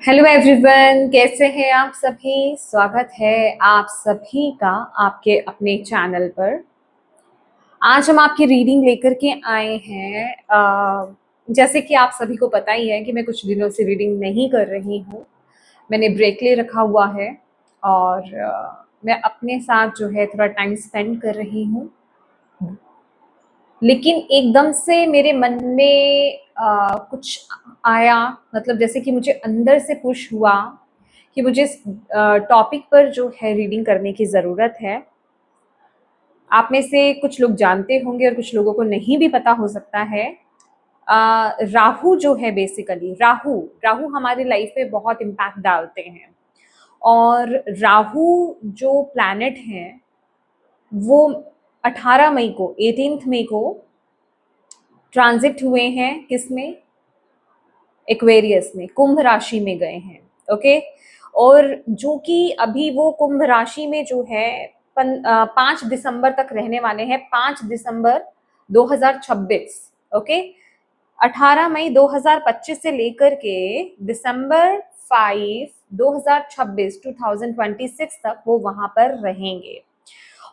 Hello everyone, कैसे हैं आप सभी। स्वागत है आप सभी का आपके अपने चैनल पर। आज हम आपकी रीडिंग लेकर के आए हैं। जैसे कि आप सभी को पता ही है कि मैं कुछ दिनों से रीडिंग नहीं कर रही हूँ। मैंने ब्रेक ले रखा हुआ है और मैं अपने साथ जो है थोड़ा टाइम स्पेंड कर रही हूँ। लेकिन एकदम से मेरे मन में कुछ आया, मतलब जैसे कि मुझे अंदर से पुश हुआ कि मुझे इस टॉपिक पर जो है रीडिंग करने की ज़रूरत है। आप में से कुछ लोग जानते होंगे और कुछ लोगों को नहीं भी पता हो सकता है। राहु जो है, बेसिकली राहु राहु हमारी लाइफ में बहुत इम्पैक्ट डालते हैं। और राहु जो प्लैनेट हैं वो 18 मई को 18 मई को ट्रांजिट हुए हैं किसमें, एक्वेरियस में, कुंभ राशि में गए हैं। ओके। और जो कि अभी वो कुंभ राशि में जो है 5 दिसंबर तक रहने वाले हैं। 5 दिसंबर 2026। ओके। 18 मई 2025 से लेकर के दिसंबर 5 2026 2026 तक वो वहां पर रहेंगे।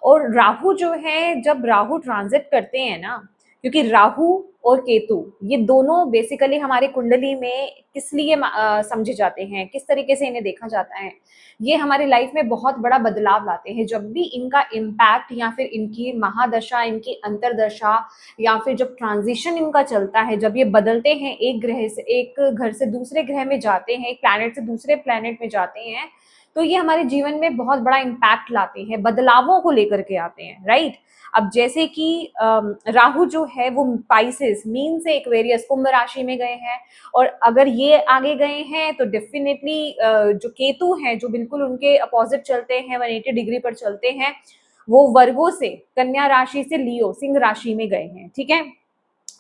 और राहु जो है, जब राहु ट्रांजिट करते हैं ना, क्योंकि राहु और केतु ये दोनों बेसिकली हमारे कुंडली में किस लिए समझे जाते हैं, किस तरीके से इन्हें देखा जाता है, ये हमारी लाइफ में बहुत बड़ा बदलाव लाते हैं। जब भी इनका इम्पैक्ट या फिर इनकी महादशा, इनकी अंतरदशा, या फिर जब ट्रांजिशन इनका चलता है, जब ये बदलते हैं, एक ग्रह से, एक घर से दूसरे ग्रह में जाते हैं, एक प्लैनेट से दूसरे प्लैनेट में जाते हैं, तो ये हमारे जीवन में बहुत बड़ा इम्पैक्ट लाते हैं, बदलावों को लेकर के आते हैं। राइट। अब जैसे कि राहु जो है वो पाइसेस, मीन से एक्वेरियस, कुंभ राशि में गए हैं। और अगर ये आगे गए हैं तो डेफिनेटली जो केतु हैं, जो बिल्कुल उनके अपोजिट चलते हैं, 180 डिग्री पर चलते हैं, वो वर्गो से, कन्या राशि से लियो, सिंह राशि में गए हैं। ठीक है।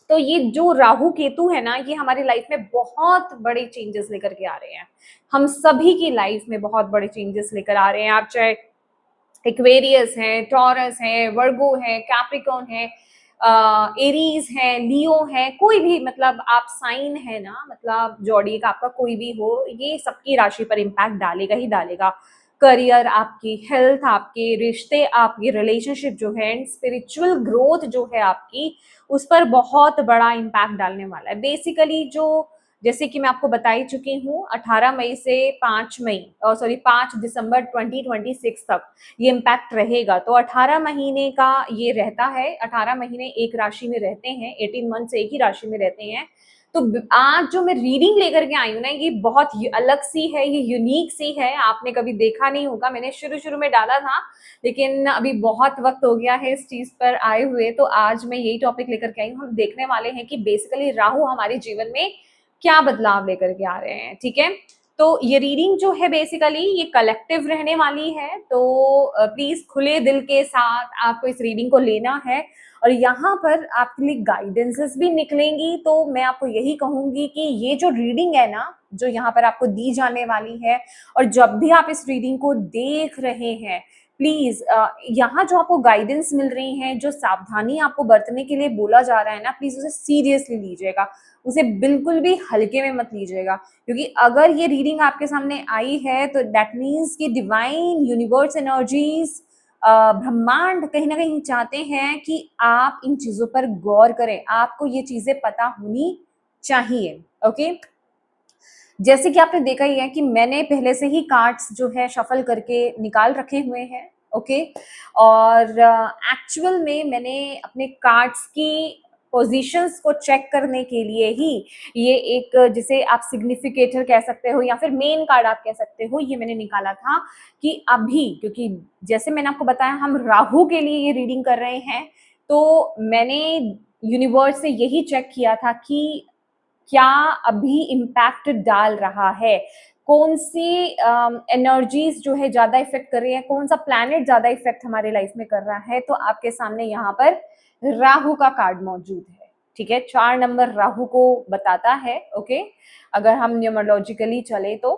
तो ये जो राहु केतु है ना, ये हमारी लाइफ में बहुत बड़े चेंजेस लेकर के आ रहे हैं। हम सभी की लाइफ में बहुत बड़े चेंजेस लेकर आ रहे हैं। आप चाहे एक्वेरियस है, टॉरस है, वर्गो है, कैप्रिकॉर्न है, एरीज है, लियो है, कोई भी, मतलब आप साइन है ना, मतलब जोडिएक आपका कोई भी हो, ये सबकी राशि पर इम्पैक्ट डालेगा ही डालेगा। करियर, आपकी हेल्थ, आपके रिश्ते, आपकी रिलेशनशिप जो है, स्पिरिचुअल ग्रोथ जो है आपकी, उस पर बहुत बड़ा इम्पैक्ट डालने वाला है। बेसिकली जो, जैसे कि मैं आपको बता ही चुकी हूँ, 18 मई से 5 दिसंबर 2026 तक ये इम्पैक्ट रहेगा। तो 18 महीने का ये रहता है। 18 महीने एक राशि में रहते हैं, 18 मंथ एक ही राशि में रहते हैं। तो आज जो मैं रीडिंग लेकर के आई हूँ ना, ये बहुत अलग सी है, ये यूनिक सी है, आपने कभी देखा नहीं होगा। मैंने शुरू में डाला था, लेकिन अभी बहुत वक्त हो गया है इस चीज पर आए हुए, तो आज मैं यही टॉपिक लेकर के आई हूँ। हम देखने वाले हैं कि बेसिकली राहु हमारे जीवन में क्या बदलाव लेकर के आ रहे हैं। ठीक है। तो ये रीडिंग जो है बेसिकली ये कलेक्टिव रहने वाली है, तो प्लीज खुले दिल के साथ आपको इस रीडिंग को लेना है। और यहाँ पर आपके लिए गाइडेंसेस भी निकलेंगी, तो मैं आपको यही कहूंगी कि ये जो रीडिंग है ना, जो यहाँ पर आपको दी जाने वाली है, और जब भी आप इस रीडिंग को देख रहे हैं, प्लीज यहाँ जो आपको गाइडेंस मिल रही है, जो सावधानी आपको बरतने के लिए बोला जा रहा है ना, प्लीज उसे सीरियसली लीजिएगा, उसे बिल्कुल भी हल्के में मत लीजिएगा। क्योंकि अगर ये रीडिंग आपके सामने आई है तो दैट मीन्स कि डिवाइन यूनिवर्स एनर्जीज, ब्रह्मांड कहीं ना कहीं चाहते हैं कि आप इन चीजों पर गौर करें, आपको ये चीजें पता होनी चाहिए। ओके। जैसे कि आपने देखा ही है कि मैंने पहले से ही कार्ड्स जो है शफल करके निकाल रखे हुए हैं। ओके। और एक्चुअल में मैंने अपने कार्ड्स की पोजीशंस को चेक करने के लिए ही ये एक, जिसे आप सिग्निफिकेटर कह सकते हो या फिर मेन कार्ड आप कह सकते हो, ये मैंने निकाला था कि अभी, क्योंकि जैसे मैंने आपको बताया हम राहु के लिए ये रीडिंग कर रहे हैं, तो मैंने यूनिवर्स से यही चेक किया था कि क्या अभी इम्पैक्ट डाल रहा है, कौन सी एनर्जीज जो है ज्यादा इफेक्ट कर रही है, कौन सा प्लैनेट ज्यादा इफेक्ट हमारे लाइफ में कर रहा है। तो आपके सामने यहाँ पर राहु का कार्ड मौजूद है। ठीक है। 4 नंबर राहु को बताता है। ओके। अगर हम न्यूमरोलॉजिकली चले तो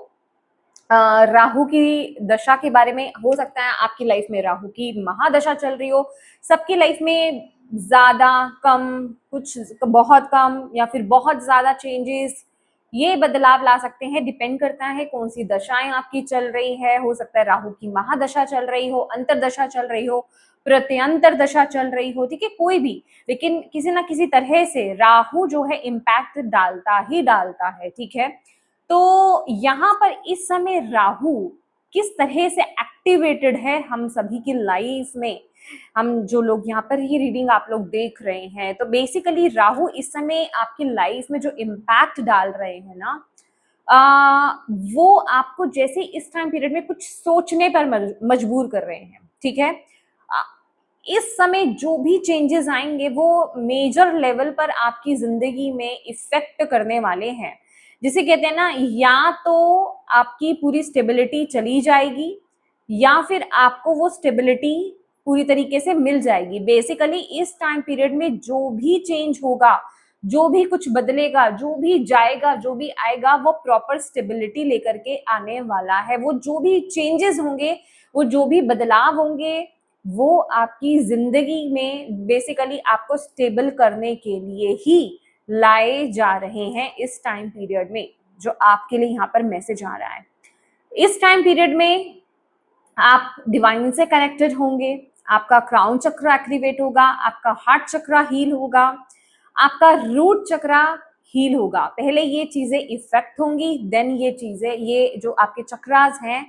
राहु की दशा के बारे में, हो सकता है आपकी लाइफ में राहु की महादशा चल रही हो, सबकी लाइफ में ज्यादा, कम, कुछ बहुत कम, या फिर बहुत ज्यादा चेंजेस, ये बदलाव ला सकते हैं, डिपेंड करता है कौन सी दशाएं आपकी चल रही है। हो सकता है राहु की महादशा चल रही हो, अंतरदशा चल रही हो, प्रत्यंतर दशा चल रही हो, ठीक है, कोई भी, लेकिन किसी ना किसी तरह से राहु जो है इम्पैक्ट डालता ही डालता है, ठीक है। तो यहाँ पर इस समय राहु किस तरह से एक्टिवेटेड है हम सभी की लाइफ में, हम जो लोग यहाँ पर ये रीडिंग आप लोग देख रहे हैं, तो बेसिकली राहु इस समय आपकी लाइफ में जो इम्पैक्ट डाल रहे हैं ना, वो आपको जैसे इस टाइम पीरियड में कुछ सोचने पर मजबूर कर रहे हैं, ठीक है। इस समय जो भी चेंजेस आएंगे वो मेजर लेवल पर आपकी जिंदगी में इफेक्ट करने वाले हैं। जिसे कहते हैं ना, या तो आपकी पूरी स्टेबिलिटी चली जाएगी या फिर आपको वो स्टेबिलिटी पूरी तरीके से मिल जाएगी। बेसिकली इस टाइम पीरियड में जो भी चेंज होगा, जो भी कुछ बदलेगा, जो भी जाएगा, जो भी आएगा, वो प्रॉपर स्टेबिलिटी लेकर के आने वाला है। वो जो भी चेंजेस होंगे, वो जो भी बदलाव होंगे, वो आपकी जिंदगी में बेसिकली आपको स्टेबल करने के लिए ही लाए जा रहे हैं इस टाइम पीरियड में, जो आपके लिए यहाँ पर मैसेज आ रहा है। इस टाइम पीरियड में आप डिवाइन से कनेक्टेड होंगे, आपका क्राउन चक्र एक्टिवेट होगा, आपका हार्ट चक्र हील होगा, आपका रूट चक्र हील होगा। पहले ये चीजें इफेक्ट होंगी, देन ये चीजें, ये जो आपके चक्रास हैं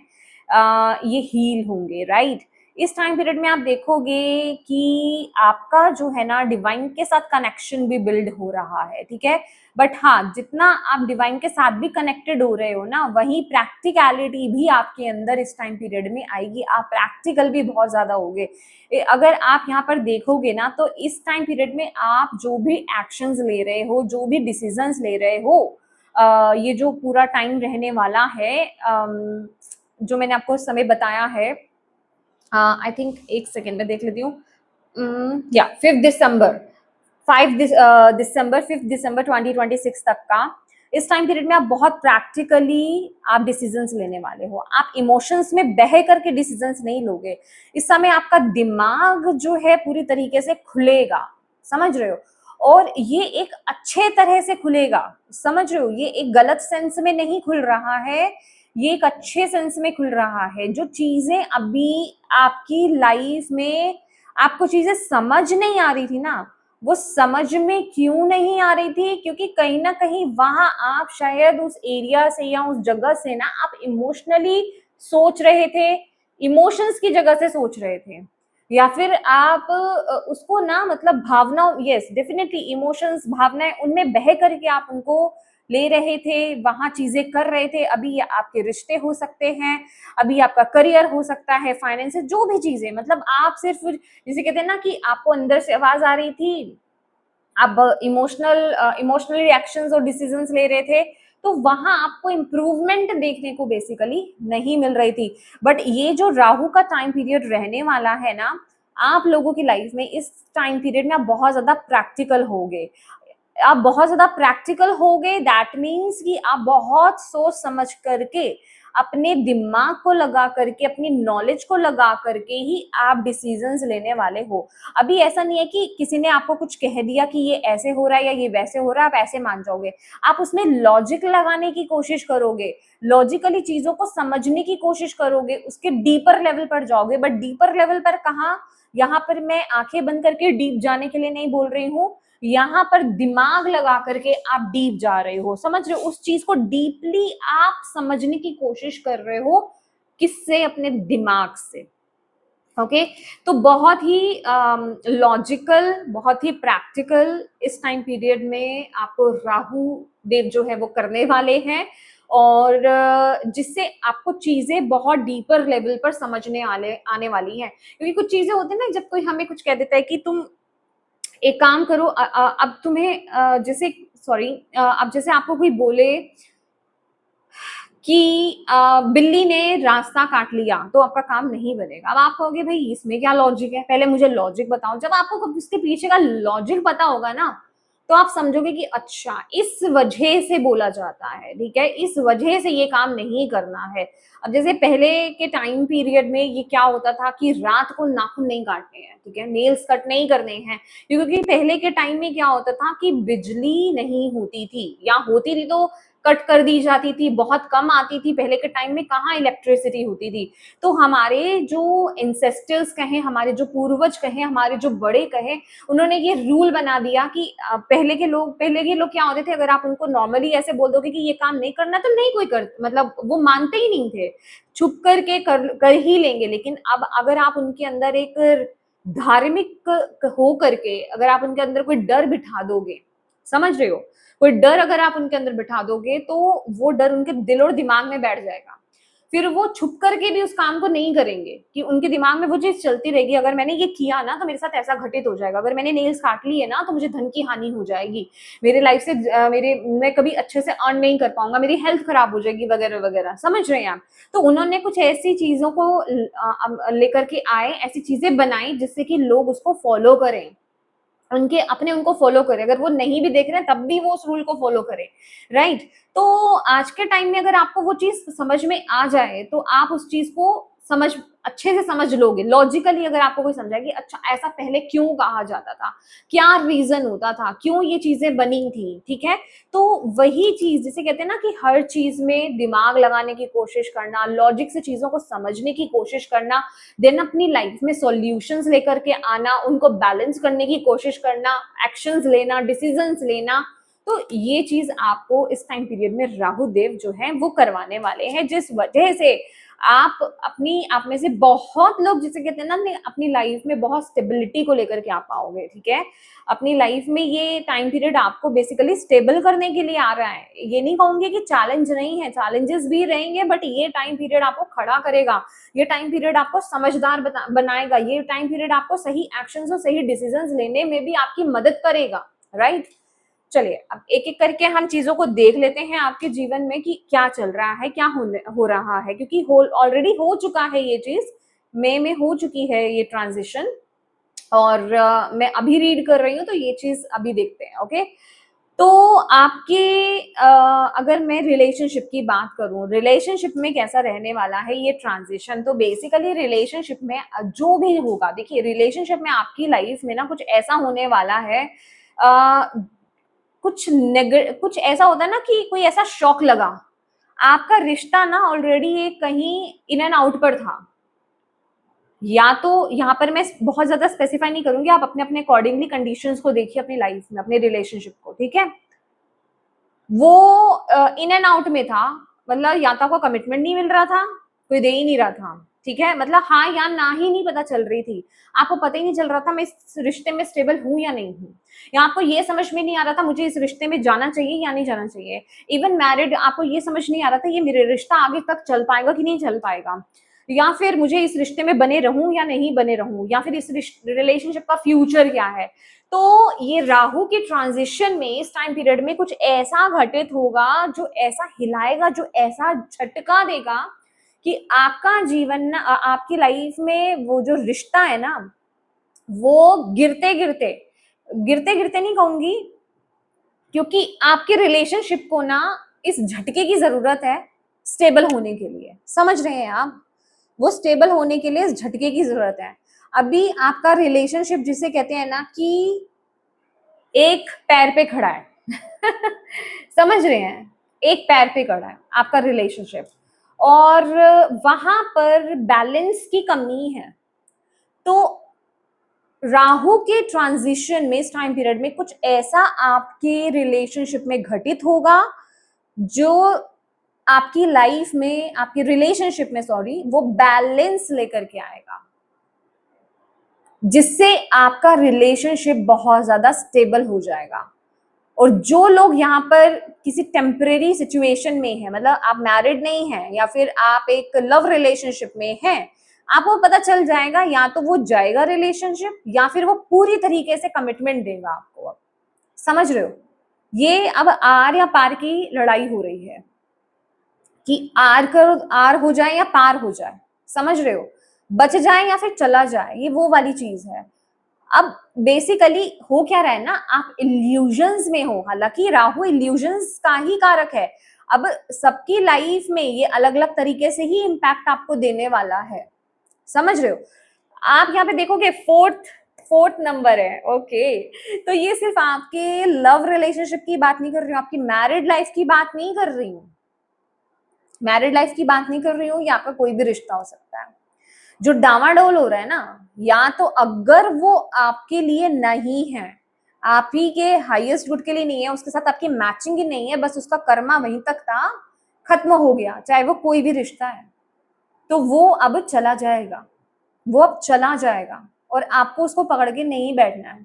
ये हील होंगे, राइट। इस टाइम पीरियड में आप देखोगे कि आपका जो है ना डिवाइन के साथ कनेक्शन भी बिल्ड हो रहा है, ठीक है। बट हाँ, जितना आप डिवाइन के साथ भी कनेक्टेड हो रहे हो ना, वहीं प्रैक्टिकलिटी भी आपके अंदर इस टाइम पीरियड में आएगी। आप प्रैक्टिकल भी बहुत ज्यादा होगे। अगर आप यहाँ पर देखोगे ना, तो इस टाइम पीरियड में आप जो भी एक्शंस ले रहे हो, जो भी डिसीजंस ले रहे हो, ये जो पूरा टाइम रहने वाला है, जो मैंने आपको समय बताया है, आई थिंक एक सेकेंड में देख लेती हूँ, या 5 दिसंबर 5 दिसंबर 2026 तक का, इस टाइम पीरियड में आप बहुत प्रैक्टिकली आप डिसीजंस लेने वाले हो। आप इमोशंस में बह करके डिसीजंस नहीं लोगे। इस समय आपका दिमाग जो है पूरी तरीके से खुलेगा, समझ रहे हो, और ये एक अच्छे तरह से खुलेगा, समझ रहे हो, ये एक गलत सेंस में नहीं खुल रहा है, ये एक अच्छे सेंस में खुल रहा है। जो चीजें अभी आपकी लाइफ में आपको चीजें समझ नहीं आ रही थी ना, वो समझ में क्यों नहीं आ रही थी, क्योंकि कहीं ना कहीं वहां आप शायद उस एरिया से या उस जगह से ना आप इमोशनली सोच रहे थे, इमोशंस की जगह से सोच रहे थे, या फिर आप उसको ना मतलब भावना, यस डेफिनेटली इमोशंस, भावनाएं, उनमें बह करके आप उनको ले रहे थे, वहां चीजें कर रहे थे। अभी ये आपके रिश्ते हो सकते हैं, अभी आपका करियर हो सकता है, फाइनेंस, जो भी चीजें, मतलब आप सिर्फ, जिसे कहते हैं ना कि आपको अंदर से आवाज आ रही थी, आप इमोशनल रिएक्शंस और डिसीजंस ले रहे थे, तो वहां आपको इंप्रूवमेंट देखने को बेसिकली नहीं मिल रही थी। बट ये जो राहु का टाइम पीरियड रहने वाला है ना, आप लोगों की लाइफ में इस टाइम पीरियड में आप बहुत ज्यादा प्रैक्टिकल होगे, आप बहुत ज्यादा प्रैक्टिकल हो गए। दैट मीन्स कि आप बहुत सोच समझ करके, अपने दिमाग को लगा करके, अपनी नॉलेज को लगा करके ही आप डिसीजंस लेने वाले हो। अभी ऐसा नहीं है कि किसी ने आपको कुछ कह दिया कि ये ऐसे हो रहा है या ये वैसे हो रहा है, आप ऐसे मान जाओगे। आप उसमें लॉजिक लगाने की कोशिश करोगे, लॉजिकली चीजों को समझने की कोशिश करोगे, उसके डीपर लेवल पर जाओगे। बट डीपर लेवल पर कहाँ, यहाँ पर मैं आंखें बंद करके डीप जाने के लिए नहीं बोल रही हूँ, यहाँ पर दिमाग लगा करके आप डीप जा रहे हो, समझ रहे हो, उस चीज को डीपली आप समझने की कोशिश कर रहे हो। किससे? अपने दिमाग से। ओके तो बहुत ही लॉजिकल, बहुत ही प्रैक्टिकल इस टाइम पीरियड में आपको राहु देव जो है वो करने वाले हैं, और जिससे आपको चीजें बहुत डीपर लेवल पर समझने आने वाली हैं। क्योंकि कुछ चीजें होती है ना, जब कोई हमें कुछ कह देता है कि तुम एक काम करो, अब तुम्हें जैसे, सॉरी, अब जैसे आपको कोई बोले कि बिल्ली ने रास्ता काट लिया तो आपका काम नहीं बनेगा। अब आप कहोगे भाई इसमें क्या लॉजिक है, पहले मुझे लॉजिक बताओ। जब आपको इसके पीछे का लॉजिक पता होगा ना, तो आप समझोगे कि अच्छा इस वजह से बोला जाता है, ठीक है, इस वजह से ये काम नहीं करना है। अब जैसे पहले के टाइम पीरियड में ये क्या होता था कि रात को नाखून नहीं काटने हैं, ठीक है, नेल्स कट नहीं करने हैं, क्योंकि पहले के टाइम में क्या होता था कि बिजली नहीं होती थी, या होती थी तो कट कर दी जाती थी, बहुत कम आती थी। पहले के टाइम में कहाँ इलेक्ट्रिसिटी होती थी। तो हमारे जो एंसेस्टर्स कहें, हमारे जो पूर्वज कहें, हमारे जो बड़े कहें, उन्होंने ये रूल बना दिया कि पहले के लोग क्या होते थे, अगर आप उनको नॉर्मली ऐसे बोल दोगे कि ये काम नहीं करना, तो नहीं कोई कर, मतलब वो मानते ही नहीं थे, छुप करके कर ही लेंगे। लेकिन अब अगर आप उनके अंदर एक धार्मिक हो करके, अगर आप उनके अंदर कोई डर बिठा दोगे, समझ रहे हो, कोई डर अगर आप उनके अंदर बिठा दोगे, तो वो डर उनके दिल और दिमाग में बैठ जाएगा। फिर वो छुप करके भी उस काम को नहीं करेंगे, कि उनके दिमाग में वो चीज चलती रहेगी, अगर मैंने ये किया ना तो मेरे साथ ऐसा घटित हो जाएगा, अगर मैंने नेल्स काट लिए ना तो मुझे धन की हानि हो जाएगी, मेरे लाइफ से मैं कभी अच्छे से अर्न नहीं कर पाऊंगा, मेरी हेल्थ खराब हो जाएगी, वगैरह वगैरह। समझ रहे हैं आप। तो उन्होंने कुछ ऐसी चीजों को लेकर के आए, ऐसी चीजें बनाई जिससे कि लोग उसको फॉलो करें, उनको फॉलो करें, अगर वो नहीं भी देख रहे हैं तब भी वो उस रूल को फॉलो करें, राइट। तो आज के टाइम में अगर आपको वो चीज समझ में आ जाए, तो आप उस चीज को अच्छे से समझ लोगे। लॉजिकली अगर आपको कोई समझाए कि अच्छा ऐसा पहले क्यों कहा जाता था, क्या रीजन होता था, क्यों ये चीजें बनी थी, ठीक है। तो वही चीज जिसे कहते हैं ना कि हर चीज में दिमाग लगाने की कोशिश करना, लॉजिक से चीजों को समझने की कोशिश करना, देन अपनी लाइफ में सॉल्यूशंस लेकर के आना, उनको बैलेंस करने की कोशिश करना, एक्शंस लेना, डिसीजंस लेना। तो ये चीज आपको इस टाइम पीरियड में राहु देव जो है वो करवाने वाले हैं, जिस वजह से आप में से बहुत लोग जिसे कहते हैं ना अपनी लाइफ में बहुत स्टेबिलिटी को लेकर के आ पाओगे, ठीक है। अपनी लाइफ में ये टाइम पीरियड आपको बेसिकली स्टेबल करने के लिए आ रहा है। ये नहीं कहूंगी कि चैलेंज नहीं है, चैलेंजेस भी रहेंगे, बट ये टाइम पीरियड आपको खड़ा करेगा, ये टाइम पीरियड आपको समझदार बनाएगा, ये टाइम पीरियड आपको सही एक्शंस और सही डिसीजंस लेने में भी आपकी मदद करेगा, राइट। चलिए अब एक एक करके हम चीजों को देख लेते हैं आपके जीवन में कि क्या चल रहा है, क्या हो रहा है, क्योंकि ऑलरेडी हो चुका है ये चीज, मई में हो चुकी है ये ट्रांजिशन, और मैं अभी रीड कर रही हूँ, तो ये चीज अभी देखते हैं। ओके, तो आपके अगर मैं रिलेशनशिप की बात करूं, रिलेशनशिप में कैसा रहने वाला है ये ट्रांजिशन, तो बेसिकली रिलेशनशिप में जो भी होगा, देखिए रिलेशनशिप में आपकी लाइफ में ना कुछ ऐसा होने वाला है, कुछ ऐसा होता है ना कि कोई ऐसा शॉक लगा, आपका रिश्ता ना ऑलरेडी एक कहीं इन एंड आउट पर था, या तो यहाँ पर मैं बहुत ज्यादा स्पेसिफाई नहीं करूंगी, आप अपने अपने अकॉर्डिंगली कंडीशंस को देखिए अपनी लाइफ में, अपने रिलेशनशिप को, ठीक है। वो इन एंड आउट में था, मतलब या तो आपको कमिटमेंट नहीं मिल रहा था, कोई दे ही नहीं रहा था, ठीक है, मतलब हाँ या ना ही नहीं पता चल रही थी, आपको पता ही नहीं चल रहा था मैं इस रिश्ते में स्टेबल हूं या नहीं हूं, या आपको ये समझ में नहीं आ रहा था मुझे इस रिश्ते में जाना चाहिए या नहीं जाना चाहिए। इवन मैरिड आपको ये समझ नहीं आ रहा था ये मेरे रिश्ता आगे तक चल पाएगा कि नहीं चल पाएगा, या फिर मुझे इस रिश्ते में बने रहूं या नहीं बने रहूं, या फिर इस रिलेशनशिप का फ्यूचर क्या है। तो ये राहु के ट्रांजिशन में इस टाइम पीरियड में कुछ ऐसा घटित होगा जो ऐसा हिलाएगा, जो ऐसा झटका देगा कि आपका जीवन ना, आपकी लाइफ में वो जो रिश्ता है ना, वो गिरते गिरते नहीं कहूंगी, क्योंकि आपके रिलेशनशिप को ना इस झटके की जरूरत है स्टेबल होने के लिए, समझ रहे हैं आप, वो स्टेबल होने के लिए इस झटके की जरूरत है। अभी आपका रिलेशनशिप जिसे कहते हैं ना कि एक पैर पे खड़ा है समझ रहे हैं, एक पैर पे खड़ा है आपका रिलेशनशिप, और वहां पर बैलेंस की कमी है। तो राहु के ट्रांजिशन में इस टाइम पीरियड में कुछ ऐसा आपके रिलेशनशिप में घटित होगा जो आपकी लाइफ में, आपकी रिलेशनशिप में सॉरी, वो बैलेंस लेकर के आएगा, जिससे आपका रिलेशनशिप बहुत ज्यादा स्टेबल हो जाएगा। और जो लोग यहाँ पर किसी टेम्परेरी सिचुएशन में है, मतलब आप मैरिड नहीं है या फिर आप एक लव रिलेशनशिप में हैं, आपको पता चल जाएगा या तो वो जाएगा रिलेशनशिप या फिर वो पूरी तरीके से कमिटमेंट देगा आपको। अब समझ रहे हो, ये अब आर या पार की लड़ाई हो रही है कि आर हो जाए या पार हो जाए, समझ रहे हो, बच जाए या फिर चला जाए, ये वो वाली चीज है। अब बेसिकली हो क्या रहा है ना, आप इल्यूजन्स में हो, हालांकि राहु इल्यूजन्स का ही कारक है। अब सबकी लाइफ में ये अलग अलग तरीके से ही इम्पैक्ट आपको देने वाला है, समझ रहे हो। आप यहाँ पे देखोगे 4th नंबर है। ओके, तो ये सिर्फ आपके लव रिलेशनशिप की बात नहीं कर रही हूँ, आपकी मैरिड लाइफ की बात नहीं कर रही हूँ, मैरिड लाइफ की बात नहीं कर रही हूँ, ये आपका कोई भी रिश्ता हो सकता है जो डामाडोल हो रहा है ना, या तो अगर वो आपके लिए नहीं है, आप ही के हाईएस्ट गुड के लिए नहीं है, उसके साथ आपकी मैचिंग ही नहीं है, बस उसका कर्मा वहीं तक था, खत्म हो गया, चाहे वो कोई भी रिश्ता है, तो वो अब चला जाएगा, वो अब चला जाएगा और आपको उसको पकड़ के नहीं बैठना है।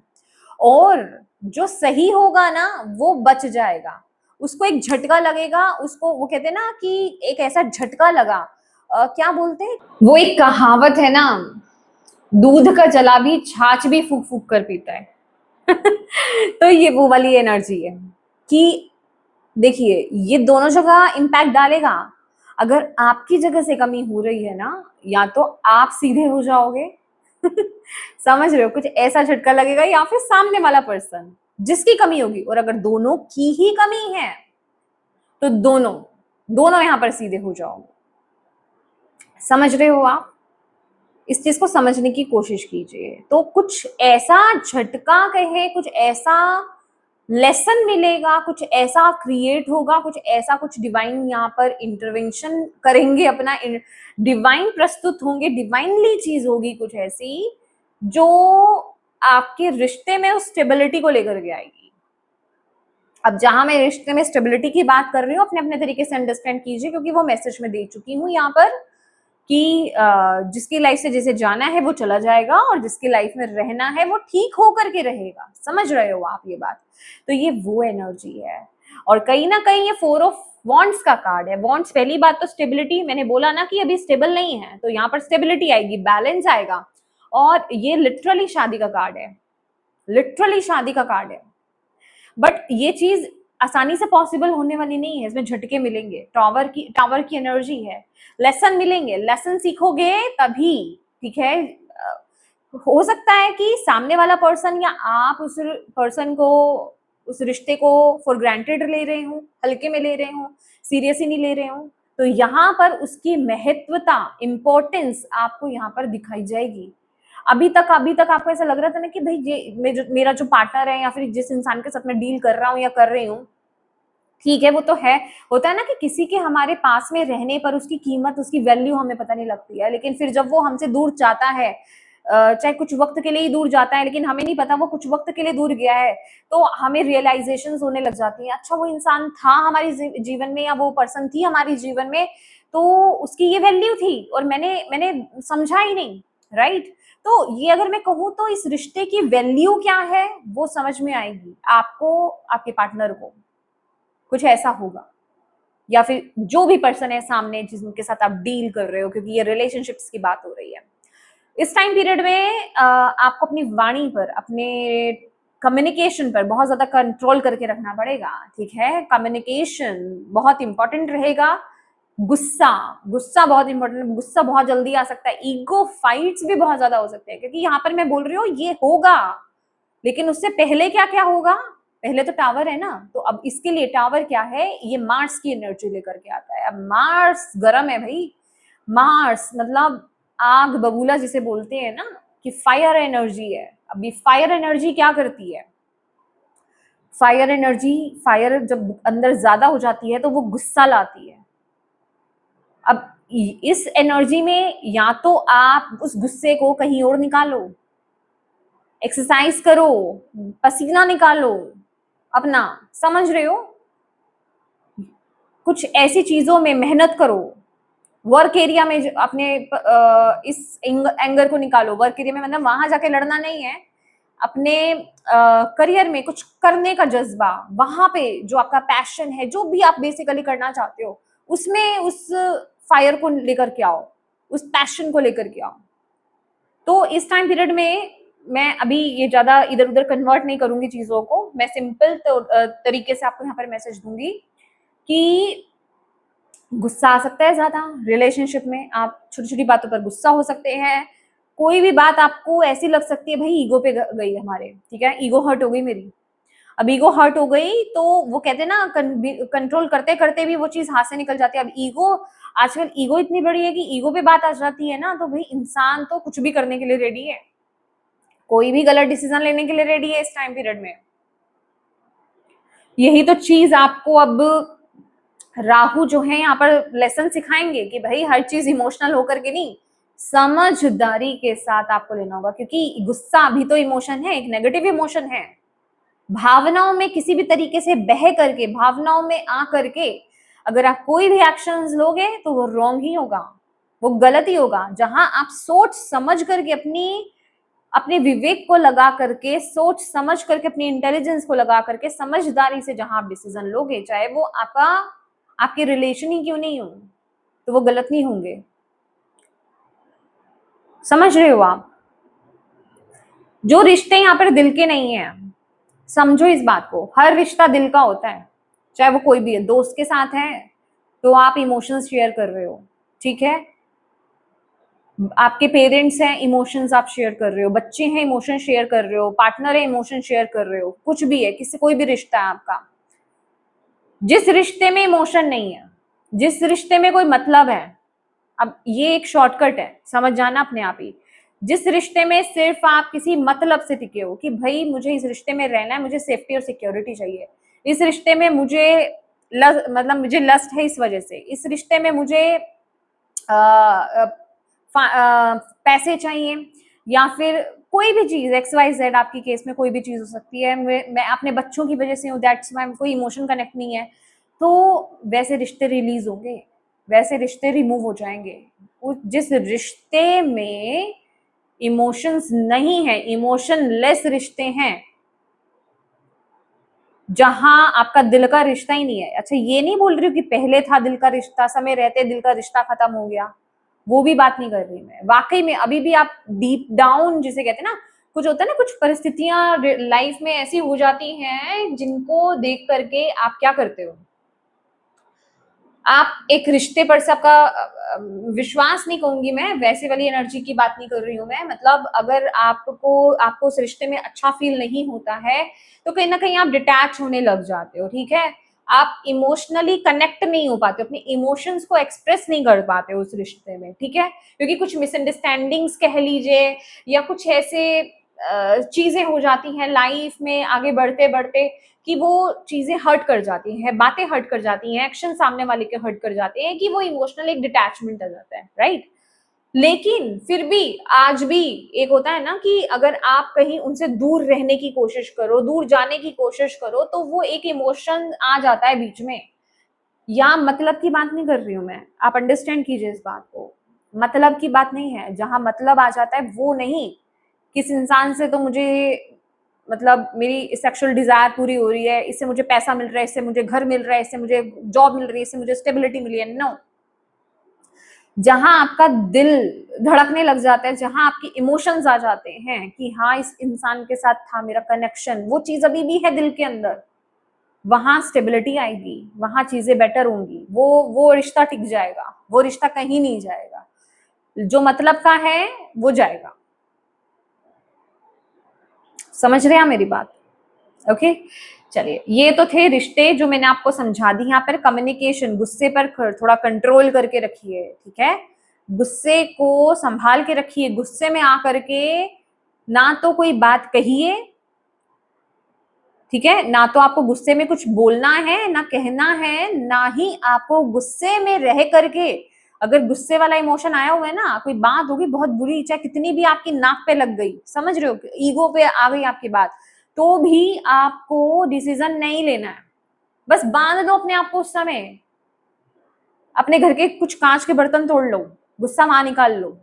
और जो सही होगा ना वो बच जाएगा, उसको एक झटका लगेगा, उसको वो कहते हैं ना कि एक ऐसा झटका लगा, क्या बोलते हैं, वो एक कहावत है ना, दूध का जला भी छाछ भी फूक फूक कर पीता है। तो ये वो वाली एनर्जी है कि देखिए ये दोनों जगह इम्पैक्ट डालेगा। अगर आपकी जगह से कमी हो रही है ना, या तो आप सीधे हो जाओगे समझ रहे हो, कुछ ऐसा झटका लगेगा, या फिर सामने वाला पर्सन जिसकी कमी होगी, और अगर दोनों की ही कमी है तो दोनों दोनों यहां पर सीधे हो जाओगे। समझ रहे हो आप, इस चीज को समझने की कोशिश कीजिए। तो कुछ ऐसा झटका कहे, कुछ ऐसा लेसन मिलेगा, कुछ ऐसा क्रिएट होगा, कुछ ऐसा, कुछ डिवाइन यहाँ पर इंटरवेंशन करेंगे, अपना डिवाइन प्रस्तुत होंगे, डिवाइनली चीज होगी कुछ ऐसी जो आपके रिश्ते में उस स्टेबिलिटी को लेकर के आएगी। अब जहां मैं रिश्ते में स्टेबिलिटी की बात कर रही हूँ, अपने अपने तरीके से अंडरस्टैंड कीजिए, क्योंकि वो मैसेज में दे चुकी हूँ यहाँ पर कि जिसकी लाइफ से जिसे जाना है वो चला जाएगा, और जिसकी लाइफ में रहना है वो ठीक होकर के रहेगा। समझ रहे हो आप ये बात, तो ये वो एनर्जी है। और कहीं ना कहीं ये 4 ऑफ वॉन्ट्स का कार्ड है। वॉन्ट्स, पहली बात तो स्टेबिलिटी, मैंने बोला ना कि अभी स्टेबल नहीं है, तो यहाँ पर स्टेबिलिटी आएगी, बैलेंस आएगा, और ये लिटरली शादी का कार्ड है, लिटरली शादी का कार्ड है। बट ये चीज आसानी से पॉसिबल होने वाली नहीं है, इसमें झटके मिलेंगे, टावर की एनर्जी है, लेसन मिलेंगे, लेसन सीखोगे तभी, ठीक है। हो सकता है कि सामने वाला पर्सन या आप उस पर्सन को, उस रिश्ते को फॉर ग्रांटेड ले रहे हो, हल्के में ले रहे हो, सीरियस ही नहीं ले रहे हो, तो यहाँ पर उसकी महत्वता, इंपॉर्टेंस आपको यहाँ पर दिखाई जाएगी। अभी तक आपको ऐसा लग रहा था ना कि भाई ये मेरा जो पार्टनर है, या फिर जिस इंसान के साथ मैं डील कर रहा हूँ या कर रही हूँ, ठीक है वो तो है, होता है ना कि किसी के हमारे पास में रहने पर उसकी कीमत, उसकी वैल्यू हमें पता नहीं लगती है, लेकिन फिर जब वो हमसे दूर जाता है, चाहे कुछ वक्त के लिए ही दूर जाता है, लेकिन हमें नहीं पता वो कुछ वक्त के लिए दूर गया है, तो हमें रियलाइजेशन होने लग जाती है, अच्छा वो इंसान था हमारे जीवन में, या वो पर्सन थी हमारे जीवन में, तो उसकी ये वैल्यू थी और मैंने मैंने समझा ही नहीं, राइट। तो ये अगर मैं कहूँ तो इस रिश्ते की वैल्यू क्या है वो समझ में आएगी आपको, आपके पार्टनर को, कुछ ऐसा होगा, या फिर जो भी पर्सन है सामने जिनके साथ आप डील कर रहे हो, क्योंकि ये रिलेशनशिप्स की बात हो रही है। इस टाइम पीरियड में आपको अपनी वाणी पर, अपने कम्युनिकेशन पर बहुत ज्यादा कंट्रोल करके रखना पड़ेगा, ठीक है। कम्युनिकेशन बहुत इंपॉर्टेंट रहेगा। गुस्सा गुस्सा बहुत इंपॉर्टेंट, गुस्सा बहुत जल्दी आ सकता है, ईगो फाइट्स भी बहुत ज्यादा हो सकते हैं, क्योंकि यहाँ पर मैं बोल रही हूँ ये होगा, लेकिन उससे पहले क्या क्या होगा, पहले तो टावर है ना, तो अब इसके लिए टावर क्या है, ये मार्स की एनर्जी लेकर के आता है। अब मार्स गर्म है भाई, मार्स मतलब आग बबूला जिसे बोलते हैं ना, कि फायर एनर्जी है। अभी फायर एनर्जी क्या करती है, फायर एनर्जी, फायर जब अंदर ज्यादा हो जाती है तो वो गुस्सा लाती है। अब इस एनर्जी में या तो आप उस गुस्से को कहीं और निकालो, एक्सरसाइज करो, पसीना निकालो अपना, समझ रहे हो, कुछ ऐसी चीजों में मेहनत करो, वर्क एरिया में अपने इस एंगर को निकालो। वर्क एरिया में मतलब वहां जाके लड़ना नहीं है, अपने करियर में कुछ करने का जज्बा, वहां पे जो आपका पैशन है, जो भी आप बेसिकली करना चाहते हो, उसमें उस फायर को लेकर के आओ, उस पैशन को लेकर के आओ। तो इस टाइम पीरियड में मैं अभी ये ज्यादा इधर उधर कन्वर्ट नहीं करूंगी चीजों को, मैं सिंपल तरीके से आपको यहाँ पर मैसेज दूंगी कि गुस्सा आ सकता है ज्यादा रिलेशनशिप में, आप छोटी छोटी बातों पर गुस्सा हो सकते हैं, कोई भी बात आपको ऐसी लग सकती है, भाई ईगो पे गई हमारे, ठीक है, ईगो हर्ट हो गई मेरी। अब ईगो हर्ट हो गई तो वो कहते हैं ना, कंट्रोल करते करते भी वो चीज हाथ से निकल जाती है। अब ईगो, आजकल ईगो इतनी बड़ी है कि ईगो पे बात आ जाती है ना, तो भाई इंसान तो कुछ भी करने के लिए रेडी है। कोई भी गलत डिसीजन लेने के लिए रेडी है इस टाइम पीरियड में। यही तो चीज आपको अब राहु जो है यहाँ पर लेसन सिखाएंगे कि भाई हर चीज इमोशनल होकर के नहीं, समझदारी के साथ आपको लेना होगा, क्योंकि गुस्सा अभी तो इमोशन है, एक नेगेटिव इमोशन है। भावनाओं में किसी भी तरीके से बह करके, भावनाओं में आ करके अगर आप कोई भी एक्शंस लोगे तो वो रॉन्ग ही होगा, वो गलत ही होगा। जहां आप सोच समझ करके अपने विवेक को लगा करके, सोच समझ करके, अपनी इंटेलिजेंस को लगा करके, समझदारी से जहां आप डिसीजन लोगे, चाहे वो आपके रिलेशन ही क्यों नहीं हो, तो वो गलत नहीं होंगे। समझ रहे हो आप? जो रिश्ते यहाँ पर दिल के नहीं है, समझो इस बात को, हर रिश्ता दिल का होता है, चाहे वो कोई भी है। दोस्त के साथ है तो आप इमोशंस शेयर कर रहे हो, ठीक है। आपके पेरेंट्स हैं, इमोशंस आप शेयर कर रहे हो, बच्चे हैं, इमोशन शेयर कर रहे हो, पार्टनर है, इमोशन शेयर कर रहे हो, कुछ भी है, किसी कोई भी रिश्ता है आपका। जिस रिश्ते में इमोशन नहीं है, जिस रिश्ते में कोई मतलब है, अब ये एक शॉर्टकट है, समझ जाना अपने आप ही। जिस रिश्ते में सिर्फ आप किसी मतलब से टिके हो कि भाई मुझे इस रिश्ते में रहना है, मुझे सेफ्टी और सिक्योरिटी चाहिए, इस रिश्ते में मुझे मतलब मुझे लस्ट है इस वजह से, इस रिश्ते में मुझे पैसे चाहिए, या फिर कोई भी चीज XYZ, आपकी केस में कोई भी चीज हो सकती है, मैं अपने बच्चों की वजह से हूँ, दैट्स व्हाई कोई इमोशन कनेक्ट नहीं है, तो वैसे रिश्ते रिलीज होंगे, वैसे रिश्ते रिमूव हो जाएंगे। जिस रिश्ते में इमोशंस नहीं है, इमोशन लेस रिश्ते हैं, जहां आपका दिल का रिश्ता ही नहीं है। अच्छा, ये नहीं बोल रही हूँ कि पहले था दिल का रिश्ता, समय रहते दिल का रिश्ता खत्म हो गया, वो भी बात नहीं कर रही मैं। वाकई में अभी भी आप डीप डाउन जिसे कहते हैं ना, कुछ होता है ना, कुछ परिस्थितियां लाइफ में ऐसी हो जाती हैं जिनको देख करके आप क्या करते हो, आप एक रिश्ते पर से आपका विश्वास नहीं कहूंगी मैं, वैसे वाली एनर्जी की बात नहीं कर रही हूँ मैं, मतलब अगर आपको उस रिश्ते में अच्छा फील नहीं होता है तो कहीं ना कहीं आप डिटैच होने लग जाते हो, ठीक है। आप इमोशनली कनेक्ट नहीं हो पाते, अपने इमोशंस को एक्सप्रेस नहीं कर पाते उस रिश्ते में, ठीक है, क्योंकि कुछ मिसअंडरस्टैंडिंग्स कह लीजिए, या कुछ ऐसे चीजें हो जाती हैं लाइफ में आगे बढ़ते बढ़ते कि वो चीजें हर्ट कर जाती हैं, बातें हर्ट कर जाती हैं, एक्शन सामने वाले के हर्ट कर जाते हैं, कि वो इमोशनल एक डिटैचमेंट आ जाता है, राइट। लेकिन फिर भी आज भी एक होता है ना कि अगर आप कहीं उनसे दूर रहने की कोशिश करो, दूर जाने की कोशिश करो, तो वो एक इमोशन आ जाता है बीच में। या मतलब की बात नहीं कर रही हूं मैं, आप अंडरस्टैंड कीजिए इस बात को, मतलब की बात नहीं है। जहां मतलब आ जाता है वो नहीं, किस इंसान से तो मुझे मतलब मेरी सेक्सुअल डिजायर पूरी हो रही है, इससे मुझे पैसा मिल रहा है, इससे मुझे घर मिल रहा है, इससे मुझे जॉब मिल रही है, इससे मुझे स्टेबिलिटी मिली है, नो। जहां आपका दिल धड़कने लग जाता है, जहां आपकी इमोशंस आ जाते हैं कि हाँ इस इंसान के साथ था मेरा कनेक्शन, वो चीज अभी भी है दिल के अंदर, वहां स्टेबिलिटी आएगी, वहां चीजें बेटर होंगी, वो रिश्ता टिक जाएगा, वो रिश्ता कहीं नहीं जाएगा। जो मतलब का है वो जाएगा। समझ रहे हैं मेरी बात? ओके, चलिए, ये तो थे रिश्ते जो मैंने आपको समझा दी। यहाँ पर कम्युनिकेशन, गुस्से पर थोड़ा कंट्रोल करके रखिए, ठीक है, गुस्से को संभाल के रखिए, गुस्से में आकर के ना तो कोई बात कहिए, ठीक है, ना तो आपको गुस्से में कुछ बोलना है, ना कहना है, ना ही आपको गुस्से में रह करके, अगर गुस्से वाला इमोशन आया हुआ है ना, कोई बात होगी बहुत बुरी, चाहे कितनी भी आपकी नाक पे लग गई, समझ रहे हो, ईगो पे आ गई आपकी बात, तो भी आपको डिसीजन नहीं लेना है। बस बांध दो अपने आप को उस समय, अपने घर के कुछ कांच के बर्तन तोड़ लो, गुस्सा वहां निकाल लो,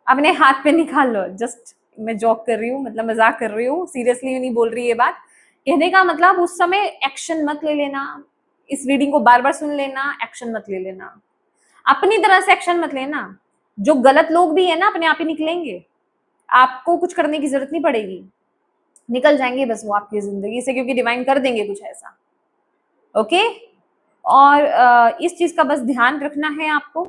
अपने हाथ पे निकाल लो। जस्ट मैं जॉक कर रही हूँ, मतलब मजाक कर रही हूँ, सीरियसली नहीं बोल रही ये बात। कहने का मतलब उस समय एक्शन मत ले लेना, इस रीडिंग को बार बार सुन लेना, एक्शन मत ले लेना, अपनी तरह से एक्शन मत लेना। जो गलत लोग भी है ना अपने आप ही निकलेंगे, आपको कुछ करने की जरूरत नहीं पड़ेगी, निकल जाएंगे बस वो आपकी जिंदगी से, क्योंकि डिवाइन कर देंगे कुछ ऐसा। ओके, और इस चीज का बस ध्यान रखना है आपको।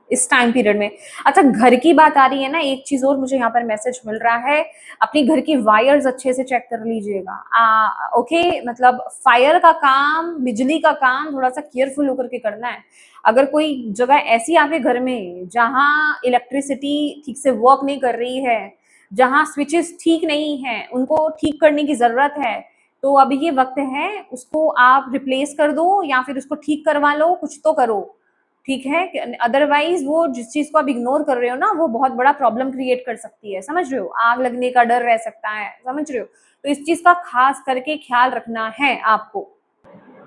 इस टाइम पीरियड में। अच्छा, घर की बात आ रही है ना, एक चीज और मुझे यहाँ पर मैसेज मिल रहा है, अपनी घर की वायर्स अच्छे से चेक कर लीजिएगा। ओके, मतलब फायर का काम, बिजली का काम थोड़ा सा केयरफुल होकर के करना है। अगर कोई जगह ऐसी आपके घर में जहां इलेक्ट्रिसिटी ठीक से वर्क नहीं कर रही है, जहां स्विचेस ठीक नहीं है, उनको ठीक करने की जरूरत है, तो अभी ये वक्त है, उसको आप रिप्लेस कर दो या फिर उसको ठीक करवा लो, कुछ तो करो, ठीक है। अदरवाइज वो जिस चीज को आप इग्नोर कर रहे हो ना, वो बहुत बड़ा प्रॉब्लम क्रिएट कर सकती है, समझ रहे हो, आग लगने का डर रह सकता है, समझ रहे हो। तो इस चीज का खास करके ख्याल रखना है आपको।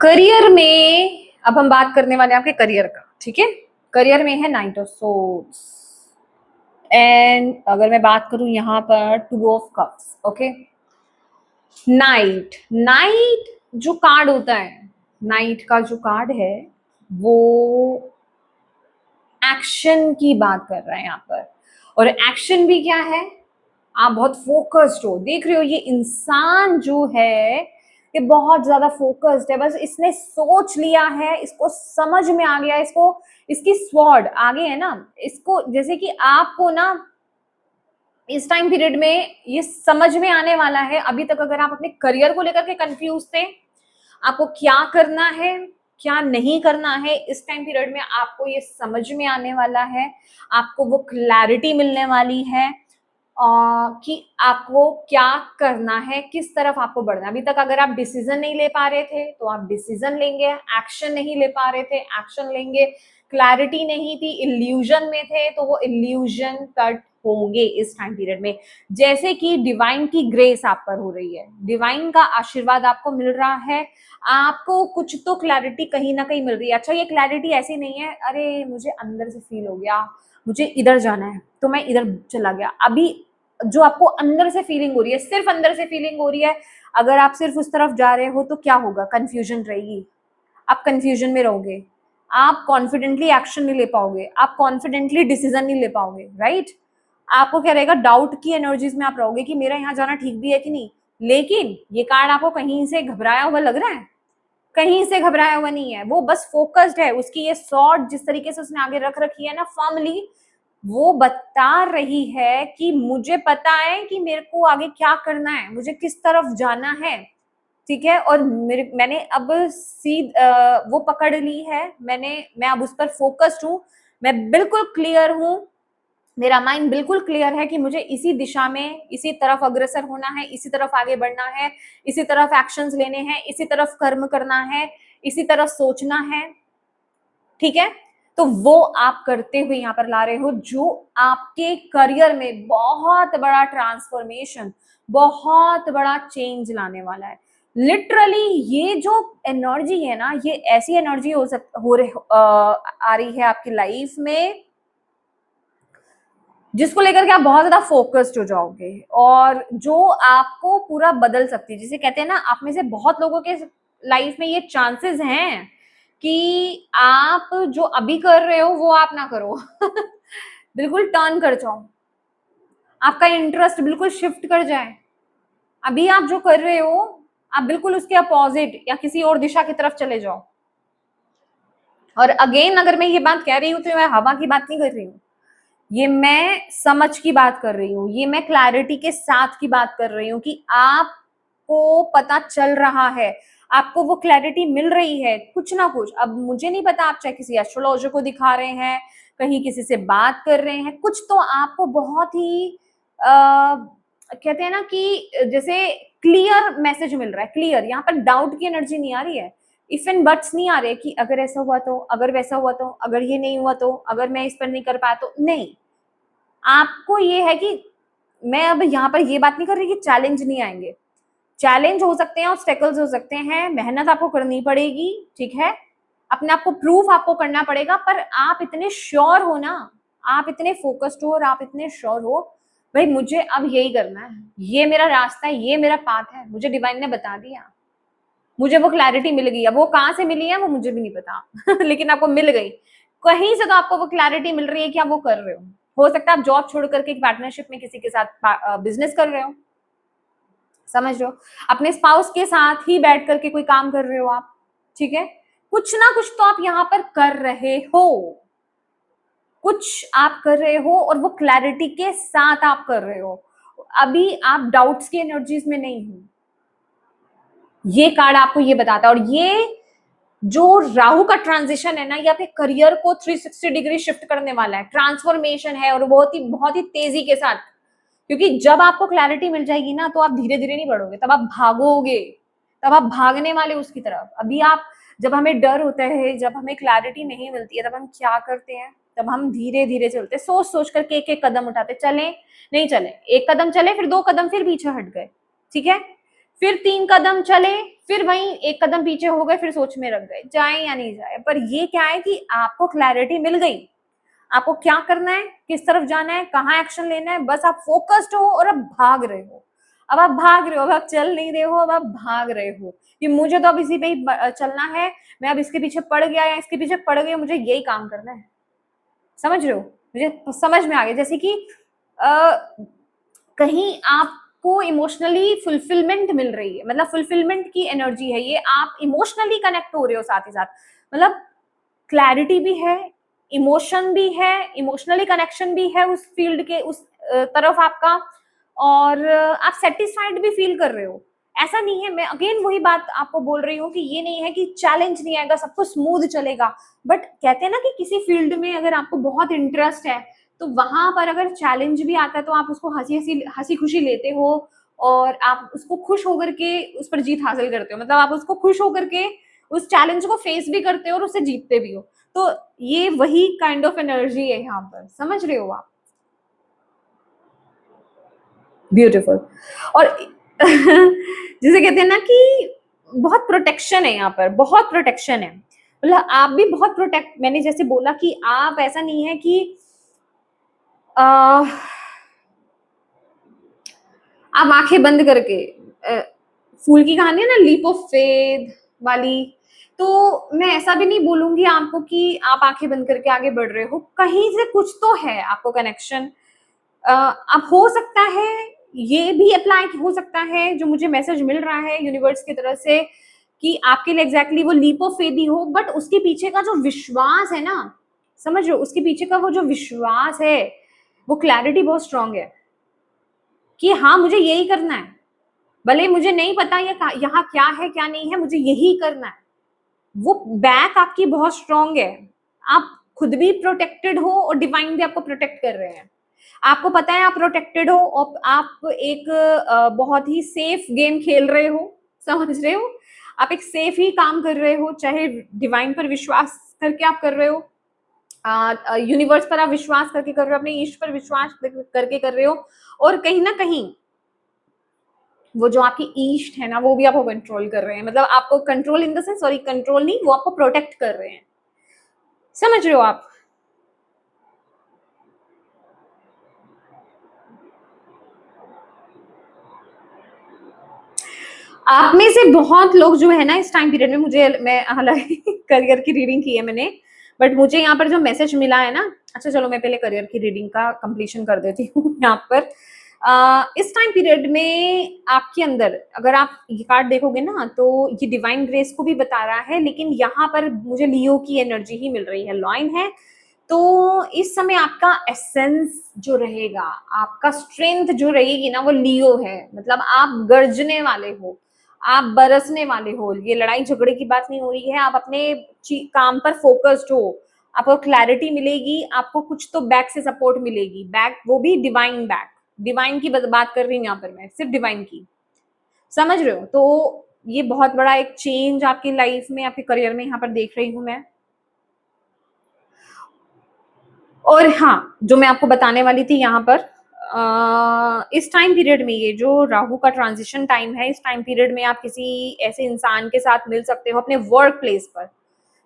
करियर में अब हम बात करने वाले हैं आपके करियर का, ठीक है। करियर में है नाइट ऑफ सोर्ड्स, एंड अगर मैं बात करूं यहाँ पर two of cups, okay. Night, night जो कार्ड होता है, नाइट का जो कार्ड है वो एक्शन की बात कर रहा है यहाँ पर। और एक्शन भी क्या है, आप बहुत फोकस्ड हो, देख रहे हो ये इंसान जो है ये बहुत ज्यादा फोकस्ड है, बस इसने सोच लिया है, इसको समझ में आ गया, इसको इसकी स्वॉर्ड आगे है ना, इसको जैसे कि आपको ना इस टाइम पीरियड में ये समझ में आने वाला है। अभी तक अगर आप अपने करियर को लेकर के कंफ्यूज थे, आपको क्या करना है क्या नहीं करना है, इस टाइम पीरियड में आपको ये समझ में आने वाला है, आपको वो क्लैरिटी मिलने वाली है कि आपको क्या करना है, किस तरफ आपको बढ़ना है। अभी तक अगर आप डिसीजन नहीं ले पा रहे थे तो आप डिसीजन लेंगे, एक्शन नहीं ले पा रहे थे एक्शन लेंगे, क्लैरिटी नहीं थी, इल्यूजन में थे तो वो इल्यूजन कट होंगे इस टाइम पीरियड में। जैसे कि डिवाइन की ग्रेस आप पर हो रही है, डिवाइन का आशीर्वाद आपको मिल रहा है, आपको कुछ तो क्लैरिटी कहीं ना कहीं मिल रही है। अच्छा, ये क्लैरिटी ऐसी नहीं है अरे मुझे अंदर से फील हो गया मुझे इधर जाना है तो मैं इधर चला गया, अभी जो आपको अंदर से फीलिंग हो रही है, सिर्फ अंदर से फीलिंग हो रही है, अगर आप सिर्फ उस तरफ जा रहे हो तो क्या होगा, कंफ्यूजन रहेगी, आप कंफ्यूजन में रहोगे, आप कॉन्फिडेंटली एक्शन नहीं ले पाओगे, आप कॉन्फिडेंटली डिसीजन नहीं ले पाओगे, राइट। आपको क्या रहेगा, डाउट की एनर्जीज में आप रहोगे कि मेरा यहाँ जाना ठीक भी है कि नहीं। लेकिन ये कार्ड आपको कहीं से घबराया हुआ लग रहा है, कहीं से घबराया हुआ नहीं है, वो बस फोकस्ड है। उसकी ये सॉर्ड जिस तरीके से उसने आगे रख रखी है ना फर्मली, वो बता रही है कि मुझे पता है कि मेरे को आगे क्या करना है, मुझे किस तरफ जाना है, ठीक है। और मैंने अब वो पकड़ ली है, मैं अब उस पर फोकस्ड हूँ, मैं बिल्कुल क्लियर हूँ, मेरा माइंड बिल्कुल क्लियर है कि मुझे इसी दिशा में, इसी तरफ अग्रसर होना है, इसी तरफ आगे बढ़ना है, इसी तरफ एक्शंस लेने हैं, इसी तरफ कर्म करना है, इसी तरफ सोचना है, ठीक है। तो वो आप करते हुए यहाँ पर ला रहे हो, जो आपके करियर में बहुत बड़ा ट्रांसफॉर्मेशन, बहुत बड़ा चेंज लाने वाला है। लिटरली ये जो एनर्जी है ना, ये ऐसी एनर्जी आ रही है आपकी लाइफ में जिसको लेकर के आप बहुत ज्यादा फोकस्ड हो जाओगे और जो आपको पूरा बदल सकती है। जिसे कहते हैं ना, आप में से बहुत लोगों के लाइफ में ये चांसेस हैं कि आप जो अभी कर रहे हो वो आप ना करो बिल्कुल टर्न कर जाओ, आपका इंटरेस्ट बिल्कुल शिफ्ट कर जाए, अभी आप जो कर रहे हो आप बिल्कुल उसके अपोजिट या किसी और दिशा की तरफ चले जाओ। और अगेन अगर मैं ये बात कह रही हूँ तो मैं हवा की बात नहीं कर रही हूँ, ये मैं समझ की बात कर रही हूँ, ये मैं क्लैरिटी के साथ की बात कर रही हूँ कि आपको पता चल रहा है, आपको वो क्लैरिटी मिल रही है कुछ ना कुछ। अब मुझे नहीं पता, आप चाहे किसी एस्ट्रोलॉजर को दिखा रहे हैं, कहीं किसी से बात कर रहे हैं, कुछ तो आपको बहुत ही कहते हैं ना कि जैसे क्लियर मैसेज मिल रहा है, क्लियर। यहाँ पर डाउट की एनर्जी नहीं आ रही है, इफ एंड बट्स नहीं आ रहे कि अगर ऐसा हुआ तो, अगर वैसा हुआ तो, अगर ये नहीं हुआ तो, अगर मैं इस पर नहीं कर पाया तो, नहीं। आपको ये है कि मैं अब यहाँ पर ये बात नहीं कर रही कि चैलेंज नहीं आएंगे, चैलेंज हो सकते हैं, ऑब्स्टेकल्स हो सकते हैं, मेहनत आपको करनी पड़ेगी, ठीक है, अपने आप को प्रूफ आपको करना पड़ेगा, पर आप इतने श्योर हो ना, आप इतने फोकस्ड हो और आप इतने श्योर हो भाई मुझे अब यही करना है, ये मेरा रास्ता है, ये मेरा पाथ है, मुझे डिवाइन ने बता दिया, मुझे वो क्लैरिटी मिल गई। अब वो कहाँ से मिली है वो मुझे भी नहीं पता लेकिन आपको मिल गई, कहीं से तो आपको वो क्लैरिटी मिल रही है कि आप वो कर रहे हो सकता है आप जॉब छोड़ करके एक पार्टनरशिप में किसी के साथ बिजनेस कर रहे हो, समझ रहे हो, अपने स्पाउस के साथ ही बैठ करके कोई काम कर रहे हो आप, ठीक है, कुछ ना कुछ तो आप यहाँ पर कर रहे हो, कुछ आप कर रहे हो और वो क्लैरिटी के साथ आप कर रहे हो। अभी आप डाउट्स की एनर्जीज में नहीं हो। ये कार्ड आपको ये बताता है। और ये जो राहु का ट्रांजिशन है ना, ये आपके करियर को 360 डिग्री शिफ्ट करने वाला है, ट्रांसफॉर्मेशन है, और बहुत ही तेजी के साथ। क्योंकि जब आपको क्लैरिटी मिल जाएगी ना, तो आप धीरे धीरे नहीं बढ़ोगे, तब आप भागोगे, तब आप भागने वाले उसकी तरफ। अभी आप, जब हमें डर होता है, जब हमें क्लैरिटी नहीं मिलती है, तब हम क्या करते हैं, तब हम धीरे धीरे चलते, सोच सोच करके एक एक कदम उठाते, चले नहीं चले, एक कदम चले, फिर 2 कदम फिर पीछे हट गए, ठीक है, फिर 3 कदम चले, फिर वहीं 1 कदम पीछे हो गए, फिर सोच में रख गए, जाए या नहीं जाए। पर ये क्या है कि आपको क्लैरिटी मिल गई, आपको क्या करना है, किस तरफ जाना है, कहाँ एक्शन लेना है, बस आप फोकस्ड हो और अब भाग रहे हो। अब आप भाग रहे हो, अब आप चल नहीं रहे हो, अब आप भाग रहे हो कि मुझे तो अब इसी पे ही चलना है, मैं अब इसके पीछे पड़ गया या इसके पीछे पड़ गई, मुझे यही काम करना है। समझ रहे हो, मुझे समझ में आ गया। जैसे कि कहीं आपको इमोशनली फुलफिलमेंट मिल रही है, मतलब फुलफिलमेंट की एनर्जी है ये, आप इमोशनली कनेक्ट हो रहे हो साथ ही साथ, मतलब क्लैरिटी भी है, इमोशन भी है, इमोशनली कनेक्शन भी है उस फील्ड के, उस तरफ आपका, और आप सेटिस्फाइड भी फील कर रहे हो। ऐसा नहीं है, मैं अगेन वही बात आपको बोल रही हूँ कि ये नहीं है कि चैलेंज नहीं आएगा, सब कुछ स्मूथ चलेगा, बट कहते हैं ना कि किसी फील्ड में अगर आपको बहुत इंटरेस्ट है, तो वहां पर अगर चैलेंज भी आता है, तो आप उसको हंसी खुशी लेते हो, और आप उसको खुश होकर के उस पर जीत हासिल करते हो, मतलब आप उसको खुश होकर के उस चैलेंज को फेस भी करते हो और उससे जीतते भी हो। तो ये वही काइंड ऑफ एनर्जी है यहाँ पर, समझ रहे हो आप? ब्यूटीफुल। और जिसे कहते हैं ना कि बहुत प्रोटेक्शन है यहाँ पर, बहुत प्रोटेक्शन है, मतलब आप भी बहुत प्रोटेक्ट, मैंने जैसे बोला कि आप, ऐसा नहीं है कि आ, आप आंखें बंद करके, फूल की कहानी है ना, लीप ऑफ फेथ वाली, तो मैं ऐसा भी नहीं बोलूंगी आपको कि आप आंखें बंद करके आगे बढ़ रहे हो, कहीं से कुछ तो है आपको कनेक्शन। अब हो सकता है ये भी अप्लाई हो सकता है, जो मुझे मैसेज मिल रहा है यूनिवर्स की तरफ से, कि आपके लिए एग्जैक्टली वो लीप ऑफ फेथ ही हो, बट उसके पीछे का जो विश्वास है ना, समझ रहे हो, उसके पीछे का वो जो विश्वास है, वो क्लैरिटी बहुत स्ट्रांग है कि हाँ मुझे यही करना है, भले मुझे नहीं पता ये यहाँ क्या है क्या नहीं है, मुझे यही करना है। वो बैक आपकी बहुत स्ट्रांग है, आप खुद भी प्रोटेक्टेड हो और डिवाइन भी आपको प्रोटेक्ट कर रहे हैं। आपको पता है आप प्रोटेक्टेड हो, और आप एक बहुत ही सेफ गेम खेल रहे हो, समझ रहे हो, आप एक सेफ ही काम कर रहे हो, चाहे डिवाइन पर विश्वास करके आप कर रहे हो, यूनिवर्स पर आप विश्वास करके कर रहे हो, अपने ईश्वर पर विश्वास करके कर रहे हो, और कहीं ना कहीं वो जो आपकी ईस्ट है ना, वो भी आपको कंट्रोल कर रहे हैं, मतलब आपको control in the sense, sorry control नहीं, वो आपको प्रोटेक्ट कर रहे हैं। समझ रहे हो आप? आप में से बहुत लोग जो है ना इस टाइम पीरियड में, मुझे, मैं हालांकि करियर की रीडिंग की है मैंने, बट मुझे यहाँ पर जो मैसेज मिला है ना, अच्छा चलो मैं पहले करियर की रीडिंग का कंप्लीशन कर देती हूँ यहाँ पर। इस टाइम पीरियड में आपके अंदर, अगर आप ये कार्ड देखोगे ना, तो ये डिवाइन ग्रेस को भी बता रहा है, लेकिन यहाँ पर मुझे लियो की एनर्जी ही मिल रही है, लॉइन है। तो इस समय आपका एसेंस जो रहेगा, आपका स्ट्रेंथ जो रहेगी ना, वो लियो है, मतलब आप गरजने वाले हो, आप बरसने वाले हो, ये लड़ाई झगड़े की बात नहीं हो रही है, आप अपने काम पर फोकस्ड हो, आपको क्लैरिटी मिलेगी, आपको कुछ तो बैक से सपोर्ट मिलेगी, बैक वो भी डिवाइन बैक, डिवाइन की बात कर रही हूँ यहाँ पर मैं, सिर्फ डिवाइन की, समझ रहे हो? तो ये बहुत बड़ा एक चेंज आपकी लाइफ में, आपके करियर में यहाँ पर देख रही हूँ मैं। और हाँ, जो मैं आपको बताने वाली थी यहाँ पर, इस टाइम पीरियड में, ये जो राहु का ट्रांजिशन टाइम है, इस टाइम पीरियड में आप किसी ऐसे इंसान के साथ मिल सकते हो अपने वर्क प्लेस पर,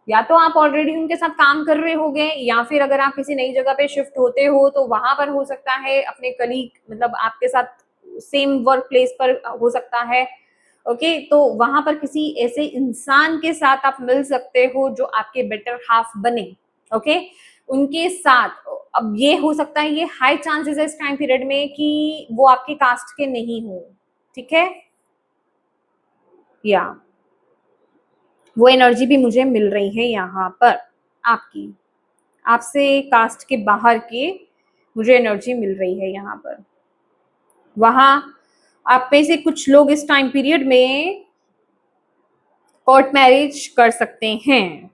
या तो आप ऑलरेडी उनके साथ काम कर रहे होगे, या फिर अगर आप किसी नई जगह पे शिफ्ट होते हो, तो वहां पर हो सकता है अपने कलीग, मतलब आपके साथ सेम वर्क प्लेस पर हो सकता है। ओके, तो वहां पर किसी ऐसे इंसान के साथ आप मिल सकते हो जो आपके बेटर हाफ बने। ओके, उनके साथ, अब ये हो सकता है, ये हाई चांसेस है इस टाइम पीरियड में कि वो आपके कास्ट के नहीं हो, ठीक है, या वो एनर्जी भी मुझे मिल रही है यहाँ पर आपकी। आपसे कास्ट के बाहर के मुझे एनर्जी मिल रही है यहाँ पर। वहां आप में से कुछ लोग इस टाइम पीरियड में कोर्ट मैरिज कर सकते हैं।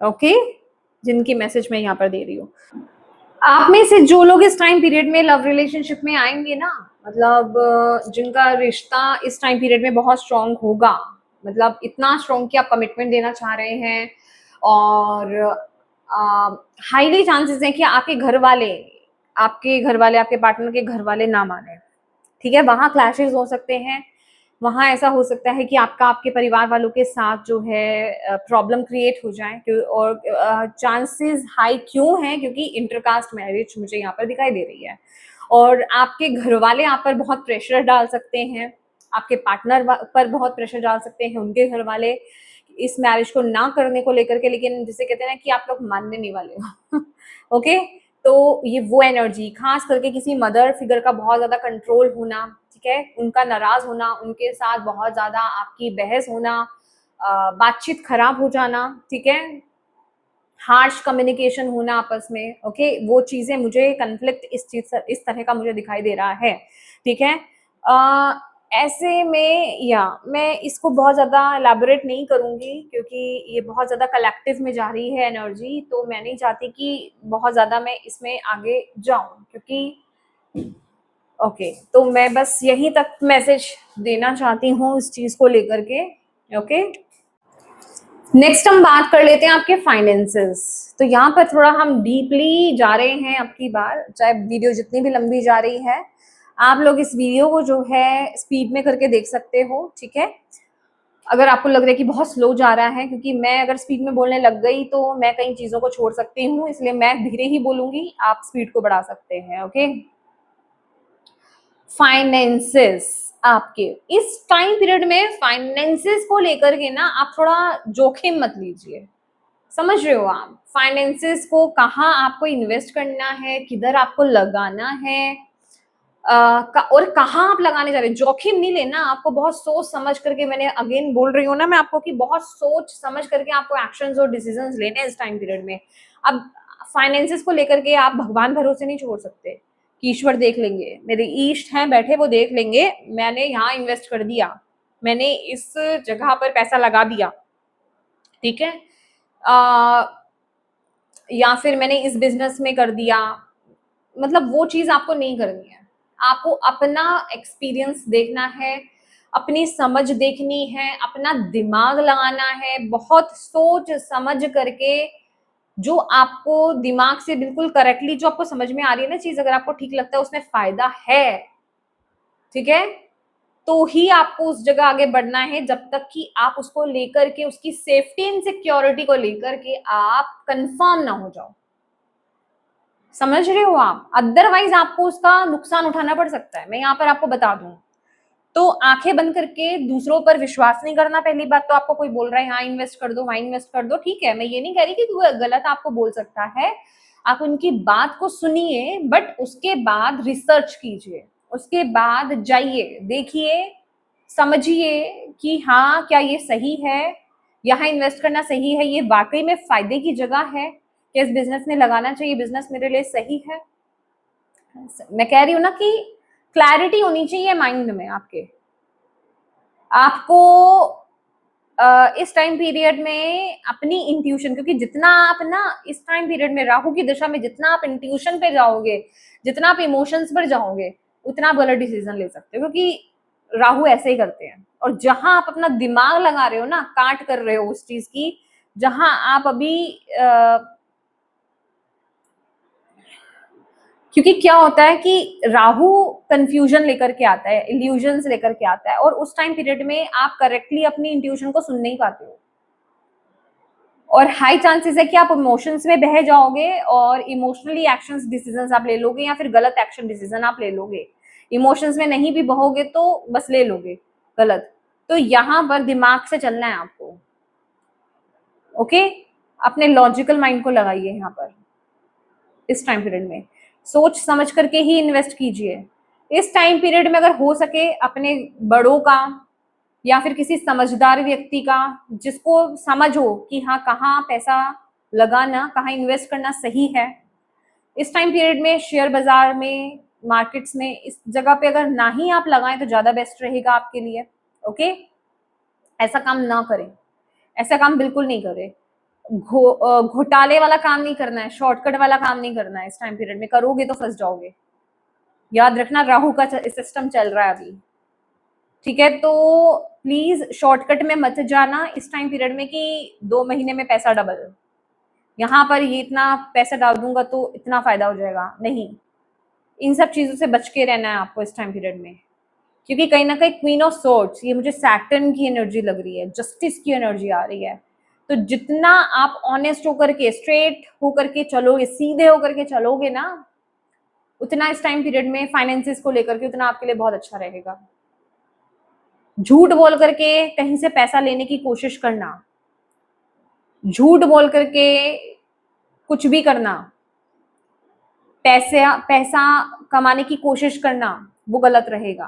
ओके, जिनकी मैसेज मैं यहाँ पर दे रही हूँ, आप में से जो लोग इस टाइम पीरियड में लव रिलेशनशिप में आएंगे ना, मतलब जिनका रिश्ता इस टाइम पीरियड में बहुत स्ट्रांग होगा, मतलब इतना स्ट्रांग कि आप कमिटमेंट देना चाह रहे हैं, और हाईली चांसेस हैं कि आपके आपके पार्टनर के घर वाले ना माने। ठीक है, वहां क्लैशेस हो सकते हैं, वहां ऐसा हो सकता है कि आपके परिवार वालों के साथ जो है प्रॉब्लम क्रिएट हो जाए, और चांसेस हाई क्यों हैं, क्योंकि इंटरकास्ट मैरिज मुझे यहाँ पर दिखाई दे रही है, और आपके घर वाले आप पर बहुत प्रेशर डाल सकते हैं, आपके पार्टनर पर बहुत प्रेशर डाल सकते हैं, उनके घर वाले इस मैरिज को ना करने को लेकर के, लेकिन जिसे कहते हैं ना कि आप लोग मानने नहीं वाले हो। ओके, तो ये वो एनर्जी, खास करके किसी मदर फिगर का बहुत ज्यादा कंट्रोल होना, ठीक है, उनका नाराज होना, उनके साथ बहुत ज्यादा आपकी बहस होना, बातचीत खराब हो जाना, ठीक है, हार्श कम्युनिकेशन होना आपस में। ओके, वो चीजें मुझे कन्फ्लिक्ट इस तरह का मुझे दिखाई दे रहा है। ठीक है, ऐसे में या मैं इसको बहुत ज्यादा एलैबोरेट नहीं करूंगी, क्योंकि ये बहुत ज्यादा कलेक्टिव में जा रही है एनर्जी, तो मैं नहीं चाहती कि बहुत ज्यादा मैं इसमें आगे जाऊं, क्योंकि ओके, तो मैं बस यहीं तक मैसेज देना चाहती हूँ इस चीज को लेकर के। ओके, नेक्स्ट हम बात कर लेते हैं आपके फाइनेंसेस। तो यहाँ पर थोड़ा हम डीपली जा रहे हैं अब की बार, चाहे वीडियो जितनी भी लंबी जा रही है, आप लोग इस वीडियो को जो है स्पीड में करके देख सकते हो। ठीक है, अगर आपको लग रहा है कि बहुत स्लो जा रहा है, क्योंकि मैं अगर स्पीड में बोलने लग गई तो मैं कई चीजों को छोड़ सकती हूँ, इसलिए मैं धीरे ही बोलूंगी, आप स्पीड को बढ़ा सकते हैं। ओके, फाइनेंसेस आपके इस टाइम पीरियड में, फाइनेंसेस को लेकर के ना आप थोड़ा जोखिम मत लीजिए। समझ रहे हो आप, फाइनेंसेस को कहाँ आपको इन्वेस्ट करना है, किधर आपको लगाना है, और कहाँ आप लगाने जा रहे हैं, जोखिम नहीं लेना आपको, बहुत सोच समझ करके, मैंने अगेन बोल रही हूँ ना मैं आपको कि बहुत सोच समझ करके आपको एक्शंस और डिसीजंस लेने हैं इस टाइम पीरियड में। अब फाइनेंसेस को लेकर के आप भगवान भरोसे नहीं छोड़ सकते कि ईश्वर देख लेंगे, मेरे ईष्ट हैं बैठे वो देख लेंगे, मैंने यहाँ इन्वेस्ट कर दिया, मैंने इस जगह पर पैसा लगा दिया, ठीक है, या फिर मैंने इस बिजनेस में कर दिया, मतलब वो चीज आपको नहीं करनी है। आपको अपना एक्सपीरियंस देखना है, अपनी समझ देखनी है, अपना दिमाग लगाना है, बहुत सोच समझ करके, जो आपको दिमाग से बिल्कुल करेक्टली जो आपको समझ में आ रही है ना चीज, अगर आपको ठीक लगता है, उसमें फायदा है, ठीक है, तो ही आपको उस जगह आगे बढ़ना है, जब तक कि आप उसको लेकर के, उसकी सेफ्टी एंड सिक्योरिटी को लेकर के आप कंफर्म ना हो जाओ। समझ रहे हो आप, अदरवाइज आपको उसका नुकसान उठाना पड़ सकता है, मैं यहाँ पर आपको बता दूं। तो आंखें बंद करके दूसरों पर विश्वास नहीं करना। पहली बात तो, आपको कोई बोल रहा है यहाँ इन्वेस्ट कर दो, वहां इन्वेस्ट कर दो, ठीक है, मैं ये नहीं कह रही कि कोई गलत आपको बोल सकता है, आप उनकी बात को सुनिए, बट उसके बाद रिसर्च कीजिए, उसके बाद जाइए, देखिए, समझिए कि हाँ क्या ये सही है, यहाँ इन्वेस्ट करना सही है, ये वाकई में फायदे की जगह है, कि इस बिजनेस में लगाना चाहिए, बिजनेस मेरे लिए सही है। मैं कह रही हूँ ना कि क्लैरिटी होनी चाहिए माइंड में आपके। आपको इस टाइम पीरियड में अपनी इंट्यूशन, क्योंकि जितना आप ना इस टाइम पीरियड में राहु की दिशा में जितना आप इंट्यूशन पे जाओगे, जितना आप इमोशंस पर जाओगे, उतना आप गलत डिसीजन ले सकते हो, क्योंकि राहु ऐसे ही करते हैं। और जहां आप अपना दिमाग लगा रहे हो ना, काट कर रहे हो उस चीज की, जहां आप अभी क्योंकि क्या होता है कि राहु कंफ्यूजन लेकर के आता है, इल्यूजन्स लेकर के आता है, और उस टाइम पीरियड में आप करेक्टली अपनी इंट्यूशन को सुन नहीं पाते हो, और हाई चांसेस है कि आप इमोशंस में बह जाओगे और इमोशनली एक्शंस डिसीजंस आप ले लोगे, या फिर गलत एक्शन डिसीजन आप ले लोगे। इमोशंस में नहीं भी बहोगे तो बस ले लोगे गलत। तो यहाँ पर दिमाग से चलना है आपको। ओके, अपने लॉजिकल माइंड को लगाइए यहाँ पर इस टाइम पीरियड में, सोच समझ करके ही इन्वेस्ट कीजिए। इस टाइम पीरियड में अगर हो सके अपने बड़ों का या फिर किसी समझदार व्यक्ति का, जिसको समझ हो कि हाँ कहाँ पैसा लगाना, कहाँ इन्वेस्ट करना सही है इस टाइम पीरियड में, शेयर बाजार में, मार्केट्स में, इस जगह पे अगर ना ही आप लगाएं तो ज्यादा बेस्ट रहेगा आपके लिए। ओके, ऐसा काम ना करें, ऐसा काम बिल्कुल नहीं करें। घोटाले वाला काम नहीं करना है, शॉर्टकट वाला काम नहीं करना है इस टाइम पीरियड में, करोगे तो फंस जाओगे। याद रखना राहु का सिस्टम चल रहा है अभी, ठीक है। तो प्लीज शॉर्टकट में मत जाना इस टाइम पीरियड में कि 2 महीने में पैसा डबल, यहाँ पर ये इतना पैसा डाल दूंगा तो इतना फायदा हो जाएगा, नहीं। इन सब चीजों से बच के रहना है आपको इस टाइम पीरियड में, क्योंकि कहीं ना कहीं क्वीन ऑफ सोर्ड्स, ये मुझे सैटर्न की एनर्जी लग रही है, जस्टिस की एनर्जी आ रही है। तो जितना आप ऑनेस्ट होकर के, स्ट्रेट होकर के चलोगे, सीधे होकर के चलोगे ना, उतना इस टाइम पीरियड में फाइनेंसिस को लेकर के उतना आपके लिए बहुत अच्छा रहेगा। झूठ बोल करके कहीं से पैसा लेने की कोशिश करना, झूठ बोल करके कुछ भी करना, पैसा कमाने की कोशिश करना, वो गलत रहेगा।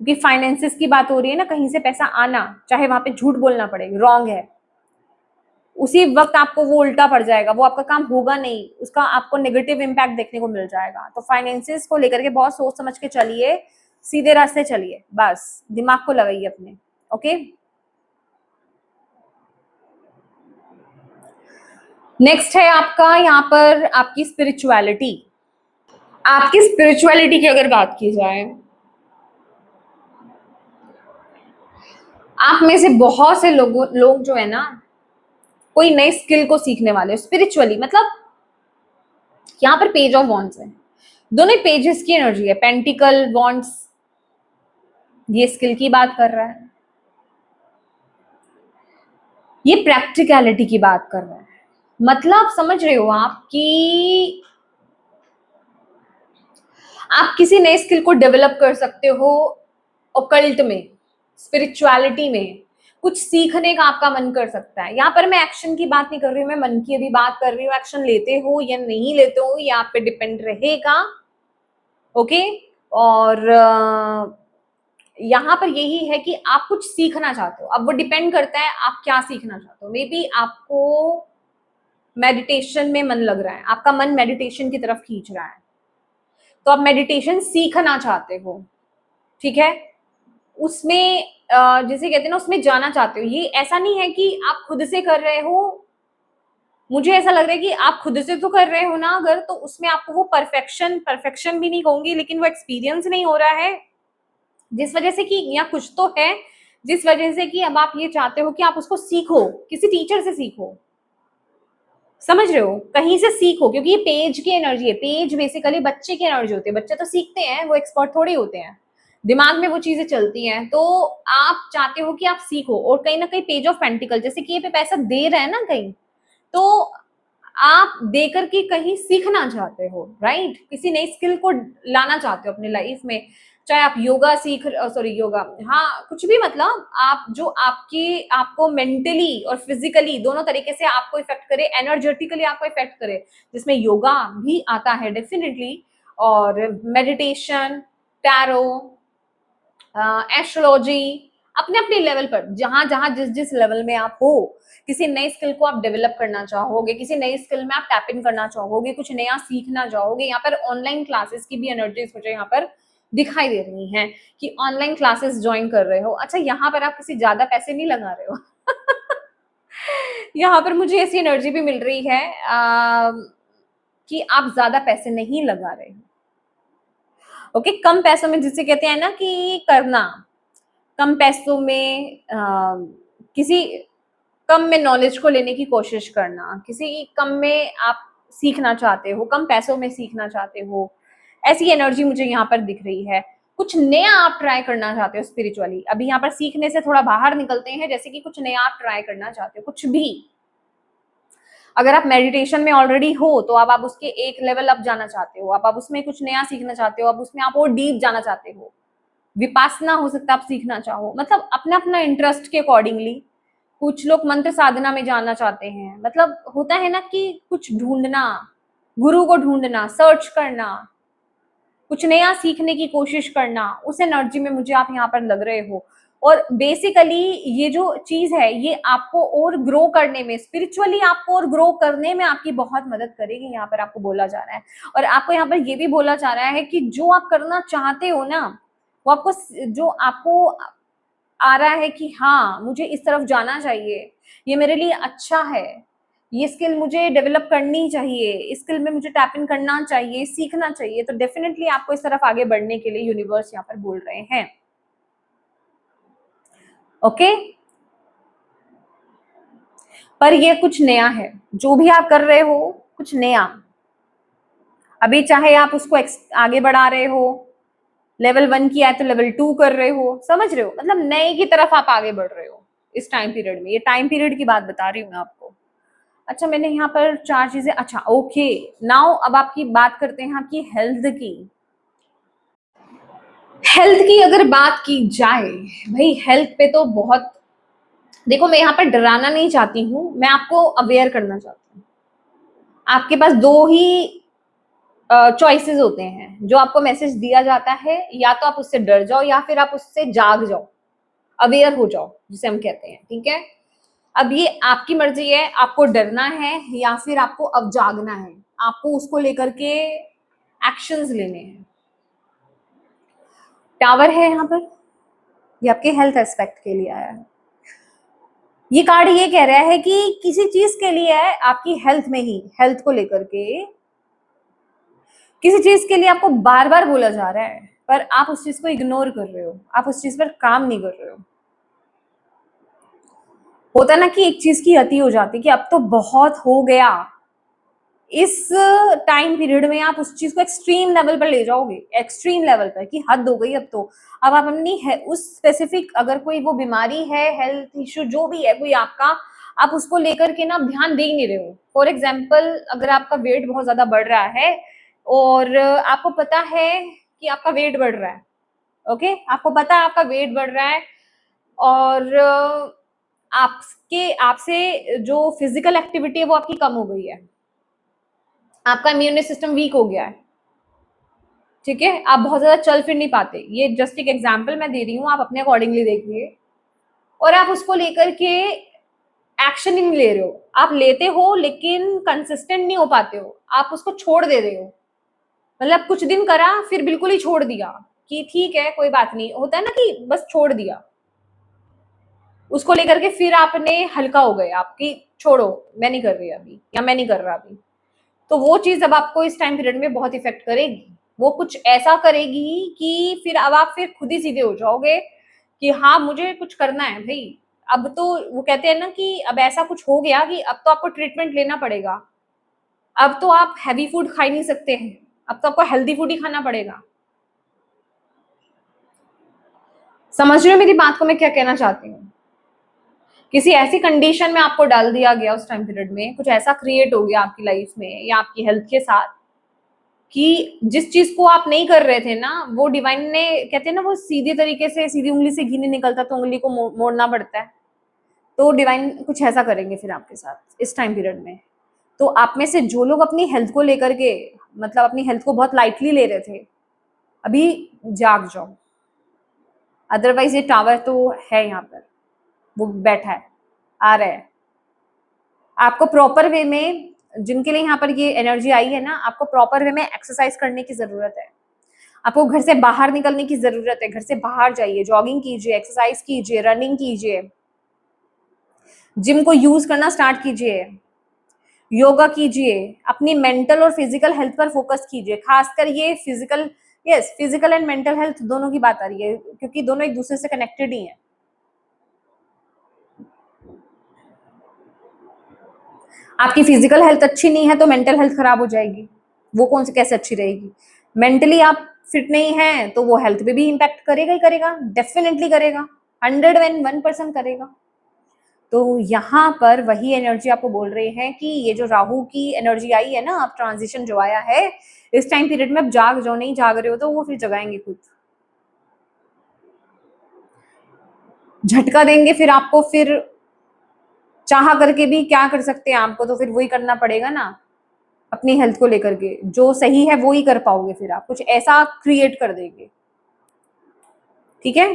क्योंकि फाइनेंसिस की बात हो रही है ना, कहीं से पैसा आना, चाहे वहां पे झूठ बोलना पड़े, रॉन्ग है। उसी वक्त आपको वो उल्टा पड़ जाएगा, वो आपका काम होगा नहीं, उसका आपको नेगेटिव इम्पैक्ट देखने को मिल जाएगा। तो फाइनेंसिस को लेकर के बहुत सोच समझ के चलिए, सीधे रास्ते चलिए, बस दिमाग को लगाइए अपने। ओके, नेक्स्ट है आपका यहाँ पर आपकी स्पिरिचुअलिटी। आपकी स्पिरिचुअलिटी की अगर बात की जाए, आप में से बहुत से लोग जो है ना, कोई नई स्किल को सीखने वाले स्पिरिचुअली, मतलब यहाँ पर पेज ऑफ वॉन्ड्स है, दोनों पेजेस की एनर्जी है, पेंटिकल वॉन्ड्स, ये स्किल की बात कर रहा है, ये प्रैक्टिकलिटी की बात कर रहा है। मतलब समझ रहे हो आप कि आप किसी नए स्किल को डेवलप कर सकते हो, ओकल्ट में, स्पिरिचुअलिटी में कुछ सीखने का आपका मन कर सकता है। यहाँ पर मैं एक्शन की बात नहीं कर रही हूँ, मैं मन की अभी बात कर रही हूँ। एक्शन लेते हो या नहीं लेते हो ये आप पे डिपेंड रहेगा। ओके, और यहाँ पर यही है कि आप कुछ सीखना चाहते हो, अब वो डिपेंड करता है आप क्या सीखना चाहते हो। मे बी आपको मेडिटेशन में मन लग रहा है, आपका मन मेडिटेशन की तरफ खींच रहा है, तो आप मेडिटेशन सीखना चाहते हो, ठीक है। उसमें जिसे कहते हैं ना, उसमें जाना चाहते हो। ये ऐसा नहीं है कि आप खुद से कर रहे हो, मुझे ऐसा लग रहा है कि आप खुद से तो कर रहे हो ना, अगर तो उसमें आपको वो परफेक्शन भी नहीं कहूंगी, लेकिन वो एक्सपीरियंस नहीं हो रहा है, जिस वजह से कि या कुछ तो है जिस वजह से कि अब आप ये चाहते हो कि आप उसको सीखो, किसी टीचर से सीखो, समझ रहे हो, कहीं से सीखो। क्योंकि ये पेज की एनर्जी है, पेज बेसिकली बच्चे की एनर्जी होती है, बच्चे तो सीखते हैं, वो एक्सपर्ट थोड़ी होते हैं, दिमाग में वो चीजें चलती हैं। तो आप चाहते हो कि आप सीखो, और कहीं ना कहीं पेज ऑफ पेंटिकल, जैसे कि ये पे पैसा दे रहा है ना कहीं, तो आप देकर के कहीं सीखना चाहते हो, राइट, किसी नई स्किल को लाना चाहते हो अपनी लाइफ में, चाहे आप योगा योगा, हाँ कुछ भी, मतलब आप जो आपको मेंटली और फिजिकली दोनों तरीके से आपको इफेक्ट करे, एनर्जेटिकली आपको इफेक्ट करे, जिसमें योगा भी आता है डेफिनेटली, और मेडिटेशन, टैरो, एस्ट्रोलॉजी, अपने अपने लेवल पर, जहां जहां जिस जिस लेवल में आप हो, किसी नई स्किल को आप डेवलप करना चाहोगे, किसी नई स्किल में आप टैप इन करना चाहोगे, कुछ नया सीखना चाहोगे। यहाँ पर ऑनलाइन क्लासेस की भी एनर्जीज मुझे यहाँ पर दिखाई दे रही हैं कि ऑनलाइन क्लासेस ज्वाइन कर रहे हो। अच्छा, यहाँ पर आप किसी ज्यादा पैसे नहीं लगा रहे हो यहाँ पर मुझे ऐसी एनर्जी भी मिल रही है कि आप ज्यादा पैसे नहीं लगा रहे हो। ओके, कम पैसों में, जिसे कहते हैं ना कि करना, कम पैसों में किसी कम में नॉलेज को लेने की कोशिश करना, किसी कम में आप सीखना चाहते हो, कम पैसों में सीखना चाहते हो, ऐसी एनर्जी मुझे यहाँ पर दिख रही है। कुछ नया आप ट्राई करना चाहते हो स्पिरिचुअली, अभी यहाँ पर सीखने से थोड़ा बाहर निकलते हैं, जैसे कि कुछ नया आप ट्राई करना चाहते हो, कुछ भी। अगर आप मेडिटेशन में ऑलरेडी हो तो अब आप उसके एक लेवल अप जाना चाहते हो, अब आप उसमें कुछ नया सीखना चाहते हो, अब उसमें आप और डीप जाना चाहते हो, विपासना हो सकता है आप सीखना चाहो, मतलब अपना अपना इंटरेस्ट के अकॉर्डिंगली। कुछ लोग मंत्र साधना में जानना चाहते हैं, मतलब होता है ना कि कुछ ढूंढना, गुरु को ढूंढना, सर्च करना, कुछ नया सीखने की कोशिश करना, उस एनर्जी में मुझे आप यहाँ पर लग रहे हो। और बेसिकली ये जो चीज है ये आपको और ग्रो करने में, स्पिरिचुअली आपको और ग्रो करने में आपकी बहुत मदद करेगी, यहाँ पर आपको बोला जा रहा है। और आपको यहाँ पर ये भी बोला जा रहा है कि जो आप करना चाहते हो ना, वो आपको, जो आपको आ रहा है कि हाँ मुझे इस तरफ जाना चाहिए, ये मेरे लिए अच्छा है, ये स्किल मुझे डेवलप करनी चाहिए, इस स्किल में मुझे टैप इन करना चाहिए, सीखना चाहिए, तो डेफिनेटली आपको इस तरफ आगे बढ़ने के लिए यूनिवर्स यहाँ पर बोल रहे हैं। ओके, पर ये कुछ नया है, जो भी आप कर रहे हो कुछ नया। अभी चाहे आप उसको आगे बढ़ा रहे हो, लेवल 1 किया है तो लेवल 2 कर रहे हो, समझ रहे हो, मतलब नए की तरफ आप आगे बढ़ रहे हो इस टाइम पीरियड में। ये टाइम पीरियड की बात बता रही हूँ मैं आपको। अच्छा, मैंने यहाँ पर 4 चीजें, अच्छा ओके, नाउ अब आपकी बात करते हैं आपकी हेल्थ की। हेल्थ की अगर बात की जाए, भाई हेल्थ पे तो बहुत, देखो मैं यहाँ पर डराना नहीं चाहती हूँ, मैं आपको अवेयर करना चाहती हूँ। आपके पास दो ही चॉइसेस होते हैं, जो आपको मैसेज दिया जाता है, या तो आप उससे डर जाओ या फिर आप उससे जाग जाओ, अवेयर हो जाओ जिसे हम कहते हैं, ठीक है। अब ये आपकी मर्जी है, आपको डरना है या फिर आपको अब जागना है, आपको उसको लेकर के एक्शंस लेने हैं। टावर है यहाँ पर, ये आपके हेल्थ एस्पेक्ट के लिए आया है। ये कार्ड ये कह रहा है कि किसी चीज के लिए है, आपकी हेल्थ में ही, हेल्थ को लेकर के किसी चीज के लिए आपको बार बार बोला जा रहा है, पर आप उस चीज को इग्नोर कर रहे हो, आप उस चीज पर काम नहीं कर रहे हो। होता ना कि एक चीज की अति हो जाती कि अब तो बहुत हो गया, इस टाइम पीरियड में आप उस चीज को एक्सट्रीम लेवल पर ले जाओगे, एक्सट्रीम लेवल पर कि हद हो गई अब तो। अब आप अपनी उस स्पेसिफिक, अगर कोई वो बीमारी है, हेल्थ इश्यू जो भी है कोई आपका, आप उसको लेकर के ना ध्यान दे ही नहीं रहे हो। फॉर एग्जाम्पल, अगर आपका वेट बहुत ज्यादा बढ़ रहा है और आपको पता है कि आपका वेट बढ़ रहा है, ओके, आपको पता है आपका वेट बढ़ रहा है, और आपके आपसे जो फिजिकल एक्टिविटी है वो आपकी कम हो गई है, आपका इम्यून सिस्टम वीक हो गया है, ठीक है, आप बहुत ज्यादा चल फिर नहीं पाते, ये जस्ट एक एग्जांपल मैं दे रही हूँ, आप अपने अकॉर्डिंगली देखिए। और आप उसको लेकर के एक्शन नहीं ले रहे हो, आप लेते हो लेकिन कंसिस्टेंट नहीं हो पाते हो, आप उसको छोड़ दे रहे हो, मतलब कुछ दिन करा फिर बिल्कुल ही छोड़ दिया कि ठीक है कोई बात नहीं, होता है ना कि बस छोड़ दिया, उसको लेकर के फिर आपने हल्का हो गए, आपकी छोड़ो मैं नहीं कर रही अभी, या मैं नहीं कर रहा अभी, तो वो चीज अब आपको इस टाइम पीरियड में बहुत इफेक्ट करेगी। वो कुछ ऐसा करेगी कि फिर अब आप फिर खुद ही सीधे हो जाओगे कि हाँ मुझे कुछ करना है भाई। अब तो वो कहते हैं ना कि अब ऐसा कुछ हो गया कि अब तो आपको ट्रीटमेंट लेना पड़ेगा, अब तो आप हैवी फूड खा ही नहीं सकते हैं, अब तो आपको हेल्दी फूड ही खाना पड़ेगा। समझ रहे हो मेरी बात को, मैं क्या कहना चाहती हूँ। किसी ऐसी कंडीशन में आपको डाल दिया गया उस टाइम पीरियड में, कुछ ऐसा क्रिएट हो गया आपकी लाइफ में या आपकी हेल्थ के साथ कि जिस चीज को आप नहीं कर रहे थे ना, वो डिवाइन ने, कहते हैं ना वो सीधी तरीके से, सीधी उंगली से घी नहीं निकलता तो उंगली को मोड़ना पड़ता है, तो डिवाइन कुछ ऐसा करेंगे फिर आपके साथ इस टाइम पीरियड में। तो आप में से जो लोग अपनी हेल्थ को लेकर के, मतलब अपनी हेल्थ को बहुत लाइटली ले रहे थे, अभी जाग जाओ, अदरवाइज ये टावर तो है यहाँ पर, वो बैठा है, आ रहा है आपको प्रॉपर वे में, जिनके लिए यहाँ पर ये एनर्जी आई है ना, आपको प्रॉपर वे में एक्सरसाइज करने की जरूरत है, आपको घर से बाहर निकलने की जरूरत है, घर से बाहर जाइए, जॉगिंग कीजिए, एक्सरसाइज कीजिए, रनिंग कीजिए, जिम को यूज करना स्टार्ट कीजिए, योगा कीजिए, अपनी मेंटल और फिजिकल हेल्थ पर फोकस कीजिए, खासकर ये physical, yes physical and mental health दोनों की बात आ रही है क्योंकि दोनों एक दूसरे से कनेक्टेड ही है। आपकी फिजिकल हेल्थ अच्छी नहीं है तो मेंटल हेल्थ खराब हो जाएगी, वो कौन से कैसे अच्छी रहेगी। मेंटली आप फिट नहीं है तो वो हेल्थ पे भी इम्पैक्ट करेगा ही करेगा, डेफिनेटली करेगा, 101% करेगा। तो यहाँ पर वही एनर्जी आपको बोल रहे हैं कि ये जो राहु की एनर्जी आई है ना, अब ट्रांजिशन जो आया है इस टाइम पीरियड में, अब जाग जाओ, नहीं जाग रहे हो तो वो फिर जगाएंगे खुद, झटका देंगे फिर आपको, फिर चाह करके भी क्या कर सकते हैं, आपको तो फिर वही करना पड़ेगा ना, अपनी हेल्थ को लेकर के जो सही है वो ही कर पाओगे, फिर आप कुछ ऐसा क्रिएट कर देंगे, ठीक है।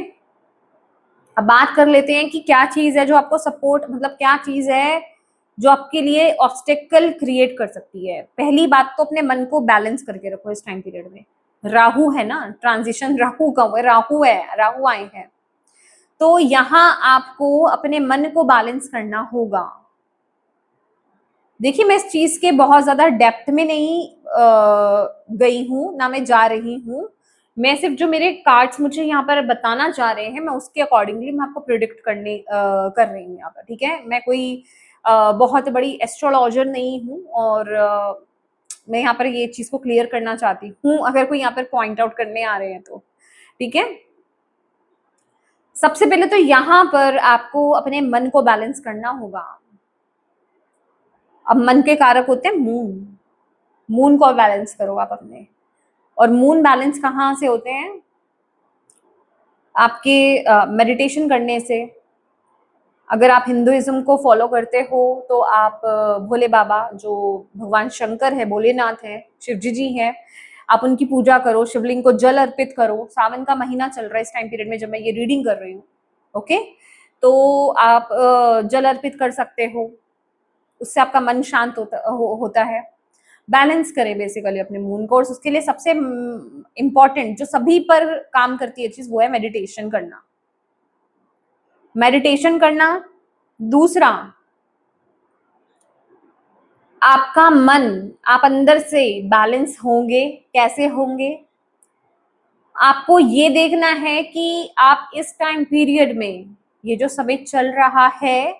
अब बात कर लेते हैं कि क्या चीज है जो आपको सपोर्ट, मतलब क्या चीज है जो आपके लिए ऑब्स्टेकल क्रिएट कर सकती है। पहली बात तो अपने मन को बैलेंस करके रखो इस टाइम पीरियड में। राहु है ना, ट्रांजिशन राहु का राहु है, राहु आए हैं, तो यहाँ आपको अपने मन को बैलेंस करना होगा। देखिए मैं इस चीज के बहुत ज्यादा डेप्थ में नहीं गई हूं, ना मैं जा रही हूँ। मैं सिर्फ जो मेरे कार्ड्स मुझे यहाँ पर बताना चाह रहे हैं, मैं उसके अकॉर्डिंगली मैं आपको प्रिडिक्ट कर रही हूँ यहाँ पर, ठीक है। मैं कोई बहुत बड़ी एस्ट्रोलॉजर नहीं हूँ, और मैं यहाँ पर ये चीज को क्लियर करना चाहती हूँ, अगर कोई यहाँ पर पॉइंट आउट करने आ रहे हैं तो, ठीक है। सबसे पहले तो यहाँ पर आपको अपने मन को बैलेंस करना होगा। अब मन के कारक होते हैं मून, मून को बैलेंस करो आप अपने। और मून बैलेंस कहाँ से होते हैं? आपके मेडिटेशन करने से। अगर आप हिंदुइज्म को फॉलो करते हो तो आप भोले बाबा, जो भगवान शंकर है, भोलेनाथ है, शिव जी हैं, आप उनकी पूजा करो, शिवलिंग को जल अर्पित करो। सावन का महीना चल रहा है इस टाइम पीरियड में जब मैं ये रीडिंग कर रही हूँ, ओके। तो आप जल अर्पित कर सकते हो, उससे आपका मन शांत होता है। बैलेंस करें बेसिकली अपने मून को, और उसके लिए सबसे इम्पॉर्टेंट जो सभी पर काम करती है चीज, वो है मेडिटेशन करना। मेडिटेशन करना। दूसरा, आपका मन, आप अंदर से बैलेंस होंगे। कैसे होंगे? आपको ये देखना है कि आप इस टाइम पीरियड में, ये जो समय चल रहा है,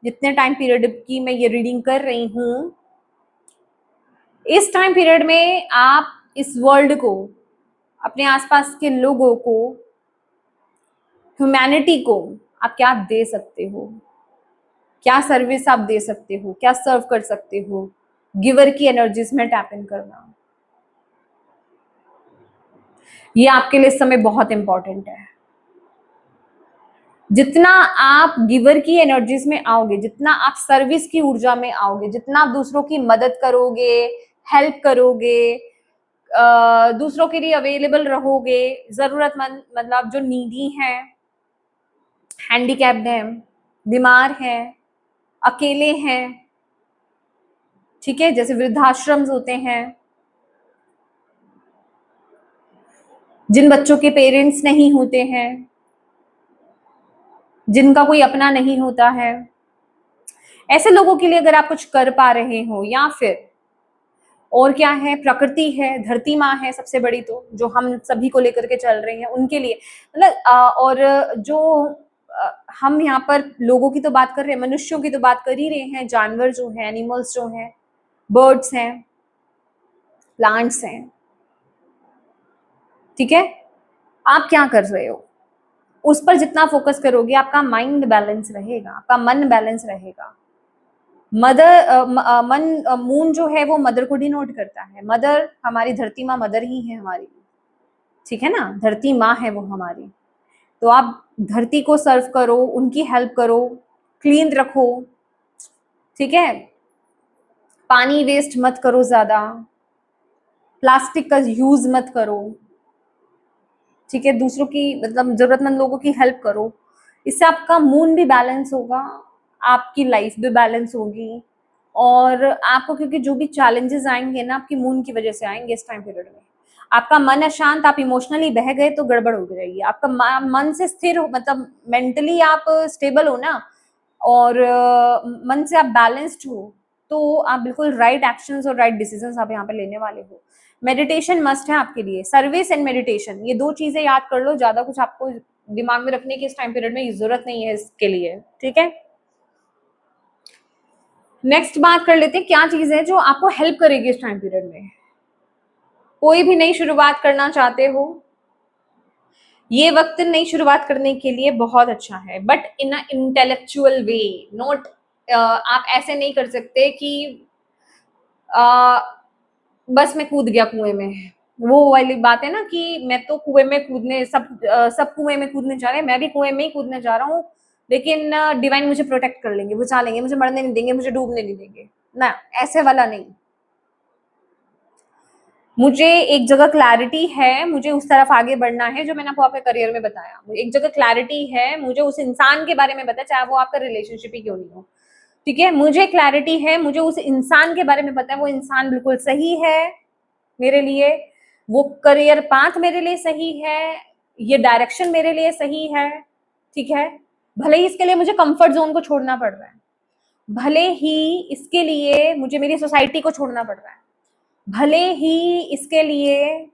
जितने टाइम पीरियड की मैं ये रीडिंग कर रही हूं, इस टाइम पीरियड में आप इस वर्ल्ड को, अपने आसपास के लोगों को, ह्यूमैनिटी को आप क्या दे सकते हो, क्या सर्विस आप दे सकते हो, क्या सर्व कर सकते हो। गिवर की एनर्जीज में टैप इन करना, ये आपके लिए इस समय बहुत इंपॉर्टेंट है। जितना आप गिवर की एनर्जीज में आओगे, जितना आप सर्विस की ऊर्जा में आओगे, जितना आप दूसरों की मदद करोगे, हेल्प करोगे, दूसरों के लिए अवेलेबल रहोगे, जरूरतमंद, मतलब जो नीडी हैं, हैंडीकैप्ड हैं, बीमार हैं, अकेले हैं, ठीक है, जैसे वृद्धाश्रम होते हैं, जिन बच्चों के पेरेंट्स नहीं होते हैं, जिनका कोई अपना नहीं होता है, ऐसे लोगों के लिए अगर आप कुछ कर पा रहे हो, या फिर और क्या है, प्रकृति है, धरती माँ है सबसे बड़ी, तो जो हम सभी को लेकर के चल रही है उनके लिए, मतलब और जो हम यहाँ पर लोगों की तो बात कर रहे हैं, मनुष्यों की तो बात कर ही रहे हैं, जानवर जो है, एनिमल्स जो हैं, बर्ड्स हैं, प्लांट्स हैं, ठीक है। आप क्या कर रहे हो, उस पर जितना फोकस करोगे आपका माइंड बैलेंस रहेगा, आपका मन बैलेंस रहेगा। मदर मन, मून जो है वो मदर को डिनोट करता है। मदर हमारी धरती माँ मदर ही है हमारी, ठीक है ना, धरती माँ है वो हमारी। तो आप धरती को सर्व करो, उनकी हेल्प करो, क्लीन रखो, ठीक है। पानी वेस्ट मत करो ज्यादा, प्लास्टिक का यूज मत करो, ठीक है। दूसरों की, मतलब जरूरतमंद लोगों की हेल्प करो। इससे आपका मून भी बैलेंस होगा, आपकी लाइफ भी बैलेंस होगी, और आपको, क्योंकि जो भी चैलेंजेस आएंगे ना, आपकी मून की वजह से आएंगे इस टाइम पीरियड में। आपका मन अशांत, आप इमोशनली बह गए तो गड़बड़ हो जाएगी। आपका मन से स्थिर हो, मतलब मेंटली आप स्टेबल हो ना, और मन से आप बैलेंस्ड हो, तो आप बिल्कुल राइट एक्शंस और राइट डिसीजंस आप यहाँ पे लेने वाले हो। मेडिटेशन मस्ट है आपके लिए, सर्विस एंड मेडिटेशन, ये दो चीजें याद कर लो, ज्यादा कुछ आपको दिमाग में रखने की इस टाइम पीरियड में जरूरत नहीं है इसके लिए, ठीक है। नेक्स्ट बात कर लेते हैं, क्या चीज है जो आपको हेल्प करेगी इस टाइम पीरियड में। कोई भी नई शुरुआत करना चाहते हो, ये वक्त नई शुरुआत करने के लिए बहुत अच्छा है, but in a intellectual way, not, आप ऐसे नहीं कर सकते कि बस मैं कूद गया कुएं में। वो वाली बात है ना कि मैं तो कुएं में कूदने, सब कुएं में कूदने जा रहे हैं, मैं भी कुएं में ही कूदने जा रहा हूँ, लेकिन डिवाइन मुझे प्रोटेक्ट कर लेंगे, बचा लेंगे, मुझे मरने नहीं देंगे, मुझे डूबने नहीं देंगे ना, ऐसे वाला नहीं। मुझे एक जगह क्लैरिटी है, मुझे उस तरफ आगे बढ़ना है, जो मैंने आपको आपके करियर में बताया। एक जगह क्लैरिटी है, मुझे उस इंसान के बारे में पता है, चाहे वो आपका रिलेशनशिप ही क्यों नहीं हो, ठीक है। मुझे क्लैरिटी है, मुझे उस इंसान के बारे में पता है, वो इंसान बिल्कुल सही है मेरे लिए, वो करियर पाथ मेरे लिए सही है, ये डायरेक्शन मेरे लिए सही है, ठीक है। भले ही इसके लिए मुझे कंफर्ट जोन को छोड़ना पड़ रहा है, भले ही इसके लिए मुझे मेरी सोसाइटी को छोड़ना पड़ रहा है, भले ही इसके लिए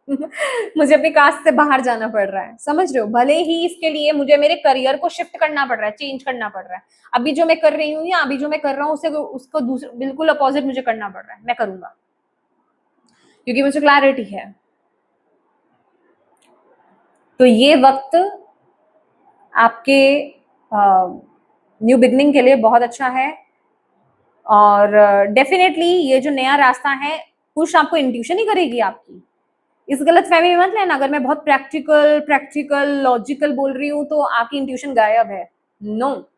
मुझे अपनी कास्ट से बाहर जाना पड़ रहा है, समझ रहे हो, भले ही इसके लिए मुझे मेरे करियर को शिफ्ट करना पड़ रहा है, चेंज करना पड़ रहा है। अभी जो मैं कर रही हूँ या अभी जो मैं कर रहा हूँ उसे उसको बिल्कुल अपोजिट मुझे करना पड़ रहा है, मैं करूंगा क्योंकि मुझे क्लैरिटी है। तो ये वक्त आपके न्यू बिगनिंग के लिए बहुत अच्छा है, और डेफिनेटली ये जो नया रास्ता है पुश आपको इंट्यूशन ही करेगी आपकी, इस गलत फहमी में मत लेना। अगर मैं बहुत प्रैक्टिकल लॉजिकल बोल रही हूँ तो आपकी इंट्यूशन गायब है, नो।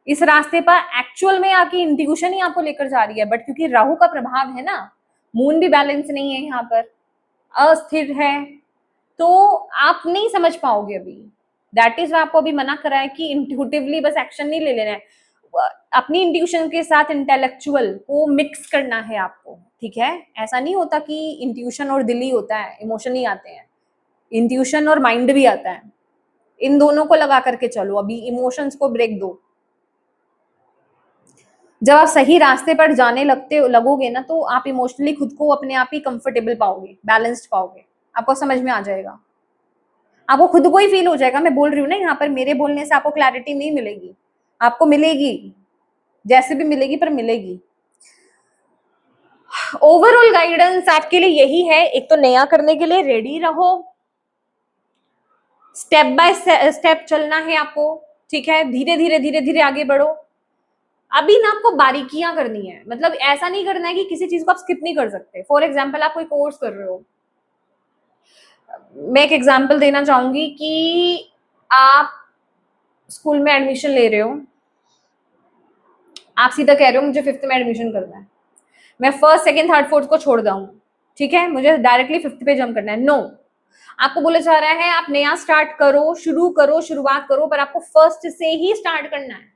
इस रास्ते पर एक्चुअल में आपकी इंट्यूशन ही आपको लेकर जा रही है, बट क्योंकि राहु का प्रभाव है ना, मून भी बैलेंस नहीं है यहाँ पर, अस्थिर है, तो आप नहीं समझ पाओगे अभी। दैट इज आपको अभी मना करा है कि इंट्यूटिवली बस एक्शन नहीं ले लेना है, अपनी इंट्यूशन के साथ इंटेलेक्चुअल को मिक्स करना है आपको, ठीक है। ऐसा नहीं होता कि इंट्यूशन और दिल ही होता है, इमोशन ही आते हैं, इंट्यूशन और माइंड भी आता है, इन दोनों को लगा करके चलो, अभी इमोशंस को ब्रेक दो। जब आप सही रास्ते पर जाने लगोगे ना, तो आप इमोशनली खुद को अपने आप ही कंफर्टेबल पाओगे, बैलेंस्ड पाओगे, आपको समझ में आ जाएगा, आपको खुद को ही फील हो जाएगा। मैं बोल रही हूँ ना, यहाँ पर मेरे बोलने से आपको क्लैरिटी नहीं मिलेगी, आपको मिलेगी, जैसे भी मिलेगी पर मिलेगी। ओवरऑल गाइडेंस आपके लिए यही है, एक तो नया करने के लिए रेडी रहो, स्टेप बाय स्टेप चलना है आपको, ठीक है। धीरे धीरे आगे बढ़ो। अभी ना आपको बारीकियां करनी है, मतलब ऐसा नहीं करना है कि किसी चीज को आप स्किप नहीं कर सकते। फॉर एग्जाम्पल आप कोई कोर्स कर रहे हो, मैं एक एग्जाम्पल देना चाहूंगी कि आप स्कूल में एडमिशन ले रहे हो, आप सीधा कह रहे हो मुझे 5th में एडमिशन करना है, मैं फर्स्ट सेकंड थर्ड फोर्थ को छोड़ दूं, ठीक है, मुझे डायरेक्टली 5th पे जंप करना है, नो। आपको बोला जा रहा है आप नया स्टार्ट करो, शुरुआत करो, पर आपको फर्स्ट से ही स्टार्ट करना है।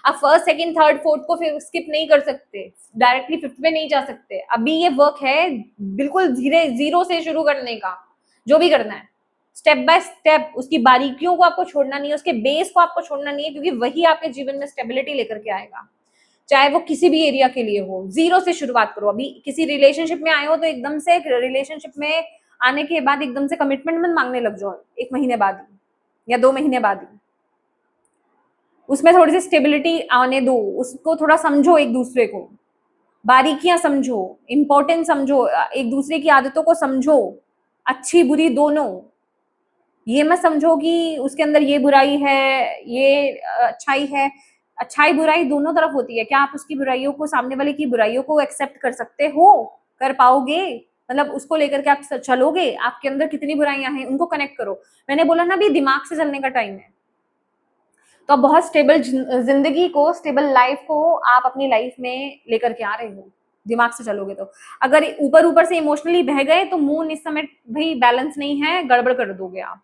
आप फर्स्ट सेकंड थर्ड फोर्थ को फिर स्किप नहीं कर सकते, डायरेक्टली 5th पे नहीं जा सकते। अभी ये वर्क है बिल्कुल धीरे जीरो से शुरू करने का, जो भी करना है स्टेप बाय स्टेप, उसकी बारीकियों को आपको छोड़ना नहीं है, उसके बेस को आपको छोड़ना नहीं है, क्योंकि वही आपके जीवन में स्टेबिलिटी लेकर के आएगा, चाहे वो किसी भी एरिया के लिए हो। जीरो से शुरुआत करो। अभी किसी रिलेशनशिप में आए हो तो एकदम से रिलेशनशिप में आने के बाद एकदम से कमिटमेंट मत मांगने लग जाओ 1 महीने बाद ही या 2 महीने बाद ही, उसमें थोड़ी सी स्टेबिलिटी आने दो, उसको थोड़ा समझो, एक दूसरे को बारीकियां समझो, इंपॉर्टेंट समझो, एक दूसरे की आदतों को समझो, अच्छी बुरी दोनों। ये मत समझो कि उसके अंदर ये बुराई है, ये अच्छाई है, अच्छाई बुराई दोनों तरफ होती है। क्या आप उसकी बुराइयों को, सामने वाले की बुराइयों को एक्सेप्ट कर सकते हो, कर पाओगे, मतलब उसको लेकर के आप चलोगे, आपके अंदर कितनी बुराइयां हैं उनको कनेक्ट करो। मैंने बोला ना अभी दिमाग से चलने का टाइम है, तो आप बहुत स्टेबल जिंदगी को, स्टेबल लाइफ को आप अपनी लाइफ में लेकर के आ रहे हो, दिमाग से चलोगे तो। अगर ऊपर ऊपर से इमोशनली बह गए तो मून इस समय भाई बैलेंस नहीं है, गड़बड़ कर दोगे आप,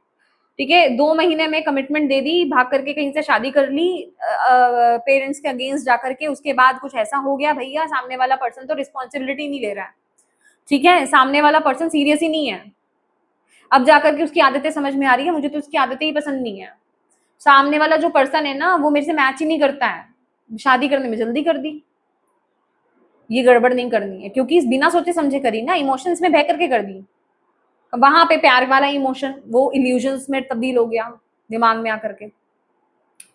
ठीक है। 2 महीने में कमिटमेंट दे दी, भाग करके कहीं से शादी कर ली पेरेंट्स के अगेंस्ट जाकर के, उसके बाद कुछ ऐसा हो गया भैया, सामने वाला पर्सन तो रिस्पॉन्सिबिलिटी नहीं ले रहा है, ठीक है, सामने वाला पर्सन सीरियस ही नहीं है। अब जाकर के उसकी आदतें समझ में आ रही है, मुझे तो उसकी आदतें ही पसंद नहीं है, सामने वाला जो पर्सन है ना वो मेरे से मैच ही नहीं करता है, शादी करने में जल्दी कर दी। ये गड़बड़ नहीं करनी है, क्योंकि बिना सोचे समझे करी ना, इमोशंस में बह करके कर दी, वहां पे प्यार वाला इमोशन वो इल्यूजन्स में तब्दील हो गया दिमाग में आकर के,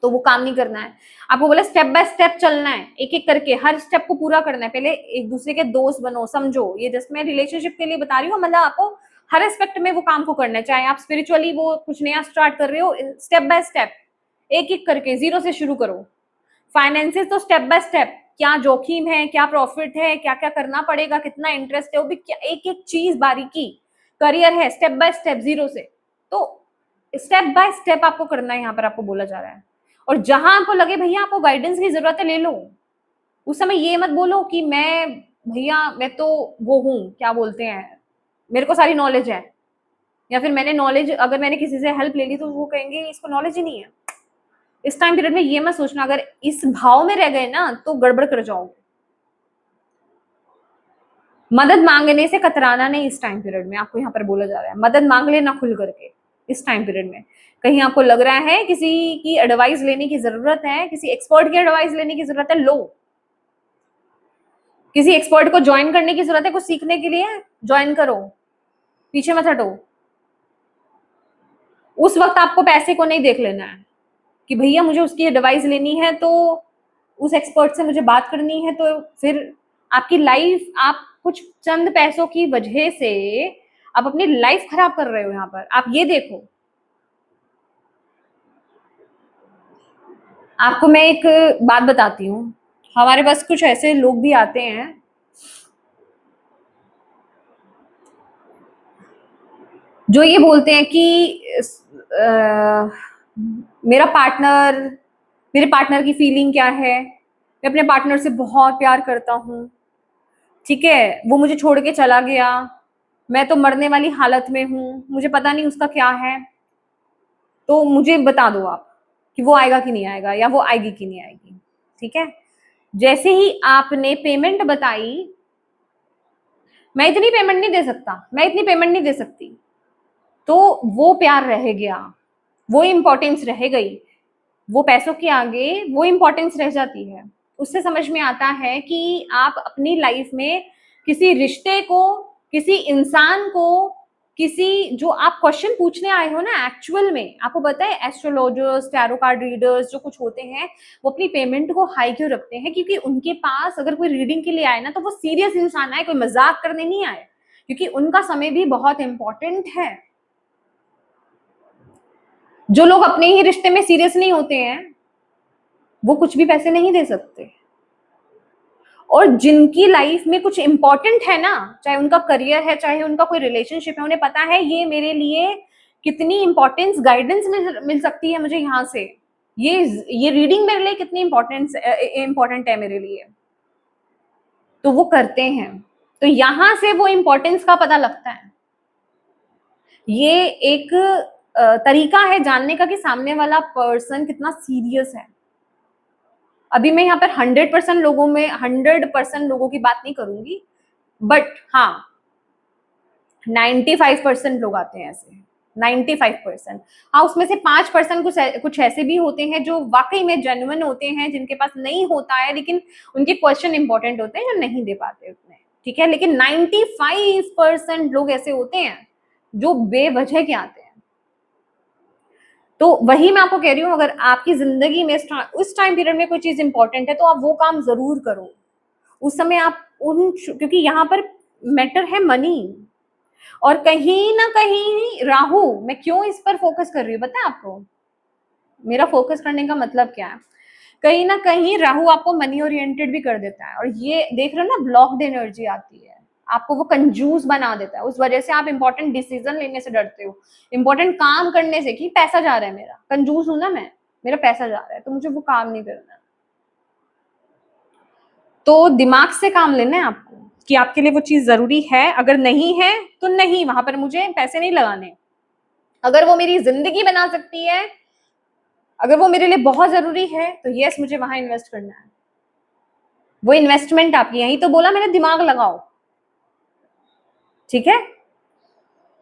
तो वो काम नहीं करना है। आपको बोले स्टेप बाय स्टेप चलना है, एक एक करके हर स्टेप को पूरा करना है। पहले एक दूसरे के दोस्त बनो, समझो, ये जस्ट मैं रिलेशनशिप के लिए बता रही हूँ, मतलब आपको हर एस्पेक्ट में वो काम को करना है, चाहे आप स्पिरिचुअली वो कुछ नया स्टार्ट कर रहे हो, स्टेप बाय स्टेप एक एक करके जीरो से शुरू करो। फाइनेंसेस तो स्टेप बाय स्टेप, क्या जोखिम है, क्या प्रॉफिट है, क्या क्या करना पड़ेगा, कितना इंटरेस्ट है, वो भी क्या, एक एक चीज बारीकी। करियर है स्टेप बाय स्टेप जीरो से, तो स्टेप बाय स्टेप आपको करना है, यहाँ पर आपको बोला जा रहा है। और जहां आपको लगे भैया आपको गाइडेंस की जरूरत है, ले लो। उस समय ये मत बोलो कि मैं भैया मैं तो वो हूँ, क्या बोलते हैं, मेरे को सारी नॉलेज है, या फिर मैंने नॉलेज, अगर मैंने किसी से हेल्प ले ली तो वो कहेंगे इसको नॉलेज ही नहीं है। इस टाइम पीरियड में ये मत सोचना, अगर इस भाव में रह गए ना तो गड़बड़ कर जाओगे। मदद मांगने से कतराना नहीं इस टाइम पीरियड में, आपको यहाँ पर बोला जा रहा है मदद मांग लेना खुल करके इस टाइम पीरियड में। कहीं आपको लग रहा है किसी की एडवाइस लेने की जरूरत है, किसी एक्सपर्ट की एडवाइस लेने की जरूरत है, लो। किसी एक्सपर्ट को ज्वाइन करने की जरूरत है, कुछ सीखने के लिए ज्वाइन करो, पीछे मत हटो। उस वक्त आपको पैसे को नहीं देख लेना है कि भैया मुझे उसकी एडवाइस लेनी है तो उस एक्सपर्ट से मुझे बात करनी है, तो फिर आपकी लाइफ, आप कुछ चंद पैसों की वजह से आप अपनी लाइफ खराब कर रहे हो। यहाँ पर आप ये देखो, आपको मैं एक बात बताती हूँ, हमारे पास कुछ ऐसे लोग भी आते हैं जो ये बोलते हैं कि मेरा पार्टनर, मेरे पार्टनर की फीलिंग क्या है, मैं अपने पार्टनर से बहुत प्यार करता हूँ, ठीक है, वो मुझे छोड़ के चला गया, मैं तो मरने वाली हालत में हूँ, मुझे पता नहीं उसका क्या है, तो मुझे बता दो आप कि वो आएगा कि नहीं आएगा, या वो आएगी कि नहीं आएगी। ठीक है, जैसे ही आपने पेमेंट बताई, मैं इतनी पेमेंट नहीं दे सकता, मैं इतनी पेमेंट नहीं दे सकती, तो वो प्यार रह गया, वो इंपॉर्टेंस रह गई, वो पैसों के आगे वो इंपॉर्टेंस रह जाती है। उससे समझ में आता है कि आप अपनी लाइफ में किसी रिश्ते को, किसी इंसान को, किसी जो आप क्वेश्चन पूछने आए हो ना, एक्चुअल में आपको पता है एस्ट्रोलॉजर्स, टैरो कार्ड रीडर्स जो कुछ होते हैं, वो अपनी पेमेंट को हाई क्यों रखते हैं? क्योंकि उनके पास अगर कोई रीडिंग के लिए आए ना तो वो सीरियस इंसान आए, कोई मजाक करने नहीं आए, क्योंकि उनका समय भी बहुत इंपॉर्टेंट है। जो लोग अपने ही रिश्ते में सीरियस नहीं होते हैं वो कुछ भी पैसे नहीं दे सकते। और जिनकी लाइफ में कुछ इंपॉर्टेंट है ना, चाहे उनका करियर है, चाहे उनका कोई रिलेशनशिप है, उन्हें पता है ये मेरे लिए कितनी इंपॉर्टेंस, गाइडेंस मिल सकती है मुझे यहाँ से, ये रीडिंग मेरे लिए कितनी इंपॉर्टेंट है मेरे लिए, तो वो करते हैं। तो यहां से वो इंपॉर्टेंस का पता लगता है। ये एक तरीका है जानने का कि सामने वाला पर्सन कितना सीरियस है। अभी मैं यहाँ पर 100% लोगों में 100% लोगों की बात नहीं करूंगी, बट हाँ 95% लोग आते हैं ऐसे, 95%। हाँ, उसमें से 5% कुछ ऐसे भी होते हैं जो वाकई में जेन्युइन होते हैं, जिनके पास नहीं होता है लेकिन उनके क्वेश्चन इंपॉर्टेंट होते हैं, जो नहीं दे पाते उतने। ठीक है, लेकिन 95% लोग ऐसे होते हैं जो बेवजह के आते हैं। तो वही मैं आपको कह रही हूँ, अगर आपकी जिंदगी में उस टाइम पीरियड में कोई चीज इंपॉर्टेंट है तो आप वो काम जरूर करो उस समय। आप क्योंकि यहाँ पर मैटर है मनी, और कहीं ना कहीं राहु, मैं क्यों इस पर फोकस कर रही हूँ पता है आपको, मेरा फोकस करने का मतलब क्या है, कहीं ना कहीं राहु आपको मनी ओरिएंटेड भी कर देता है, और ये देख रहे हो ना ब्लॉक्ड एनर्जी आती है, आपको वो कंजूस बना देता है, उस वजह से आप इंपॉर्टेंट डिसीजन लेने से डरते हो, इंपॉर्टेंट काम करने से, कि पैसा जा रहा है मेरा, कंजूस हूं ना मैं, मेरा पैसा जा रहा है तो मुझे वो काम नहीं करना। तो दिमाग से काम लेना है आपको कि आपके लिए वो चीज जरूरी है, अगर नहीं है तो नहीं, वहां पर मुझे पैसे नहीं लगाने। अगर वो मेरी जिंदगी बना सकती है, अगर वो मेरे लिए बहुत जरूरी है तो यस मुझे वहां इन्वेस्ट करना है। वो इन्वेस्टमेंट आपकी, यही तो बोला मैंने, दिमाग लगाओ। ठीक है,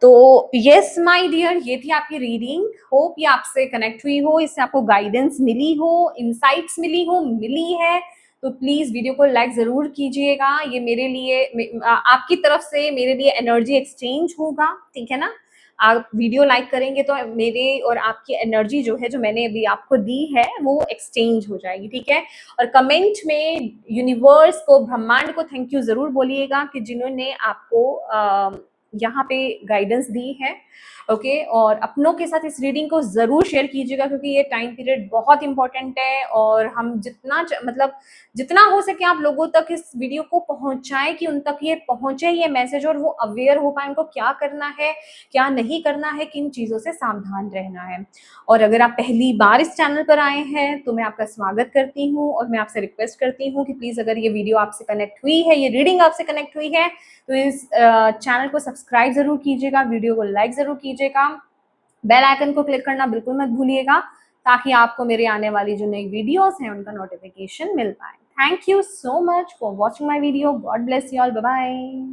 तो यस माय डियर, ये थी आपकी रीडिंग, होप ये आपसे कनेक्ट हुई हो, इससे आपको गाइडेंस मिली हो, इनसाइट्स मिली हो, मिली है तो प्लीज वीडियो को लाइक जरूर कीजिएगा, ये मेरे लिए आपकी तरफ से मेरे लिए एनर्जी एक्सचेंज होगा। ठीक है ना, आप वीडियो लाइक करेंगे तो मेरे और आपकी एनर्जी जो है, जो मैंने अभी आपको दी है, वो एक्सचेंज हो जाएगी। ठीक है, और कमेंट में यूनिवर्स को, ब्रह्मांड को थैंक यू जरूर बोलिएगा कि जिन्होंने आपको यहाँ पे गाइडेंस दी है। ओके, और अपनों के साथ इस रीडिंग को ज़रूर शेयर कीजिएगा, क्योंकि ये टाइम पीरियड बहुत इंपॉर्टेंट है और हम जितना मतलब जितना हो सके आप लोगों तक इस वीडियो को पहुंचाएं कि उन तक ये पहुंचे ये मैसेज और वो अवेयर हो पाए उनको क्या करना है, क्या नहीं करना है, किन चीज़ों से सावधान रहना है। और अगर आप पहली बार इस चैनल पर आए हैं तो मैं आपका स्वागत करती हूँ और मैं आपसे रिक्वेस्ट करती हूँ कि प्लीज़ अगर ये वीडियो आपसे कनेक्ट हुई है, ये रीडिंग आपसे कनेक्ट हुई है, तो इस चैनल को सब्सक्राइब ज़रूर कीजिएगा, वीडियो को लाइक ज़रूर कीजिएगा, बेल आइकन को क्लिक करना बिल्कुल मत भूलिएगा, ताकि आपको मेरे आने वाली जो नई वीडियोस हैं उनका नोटिफिकेशन मिल पाए। Thank you so much for watching my video. God bless you all. Bye bye.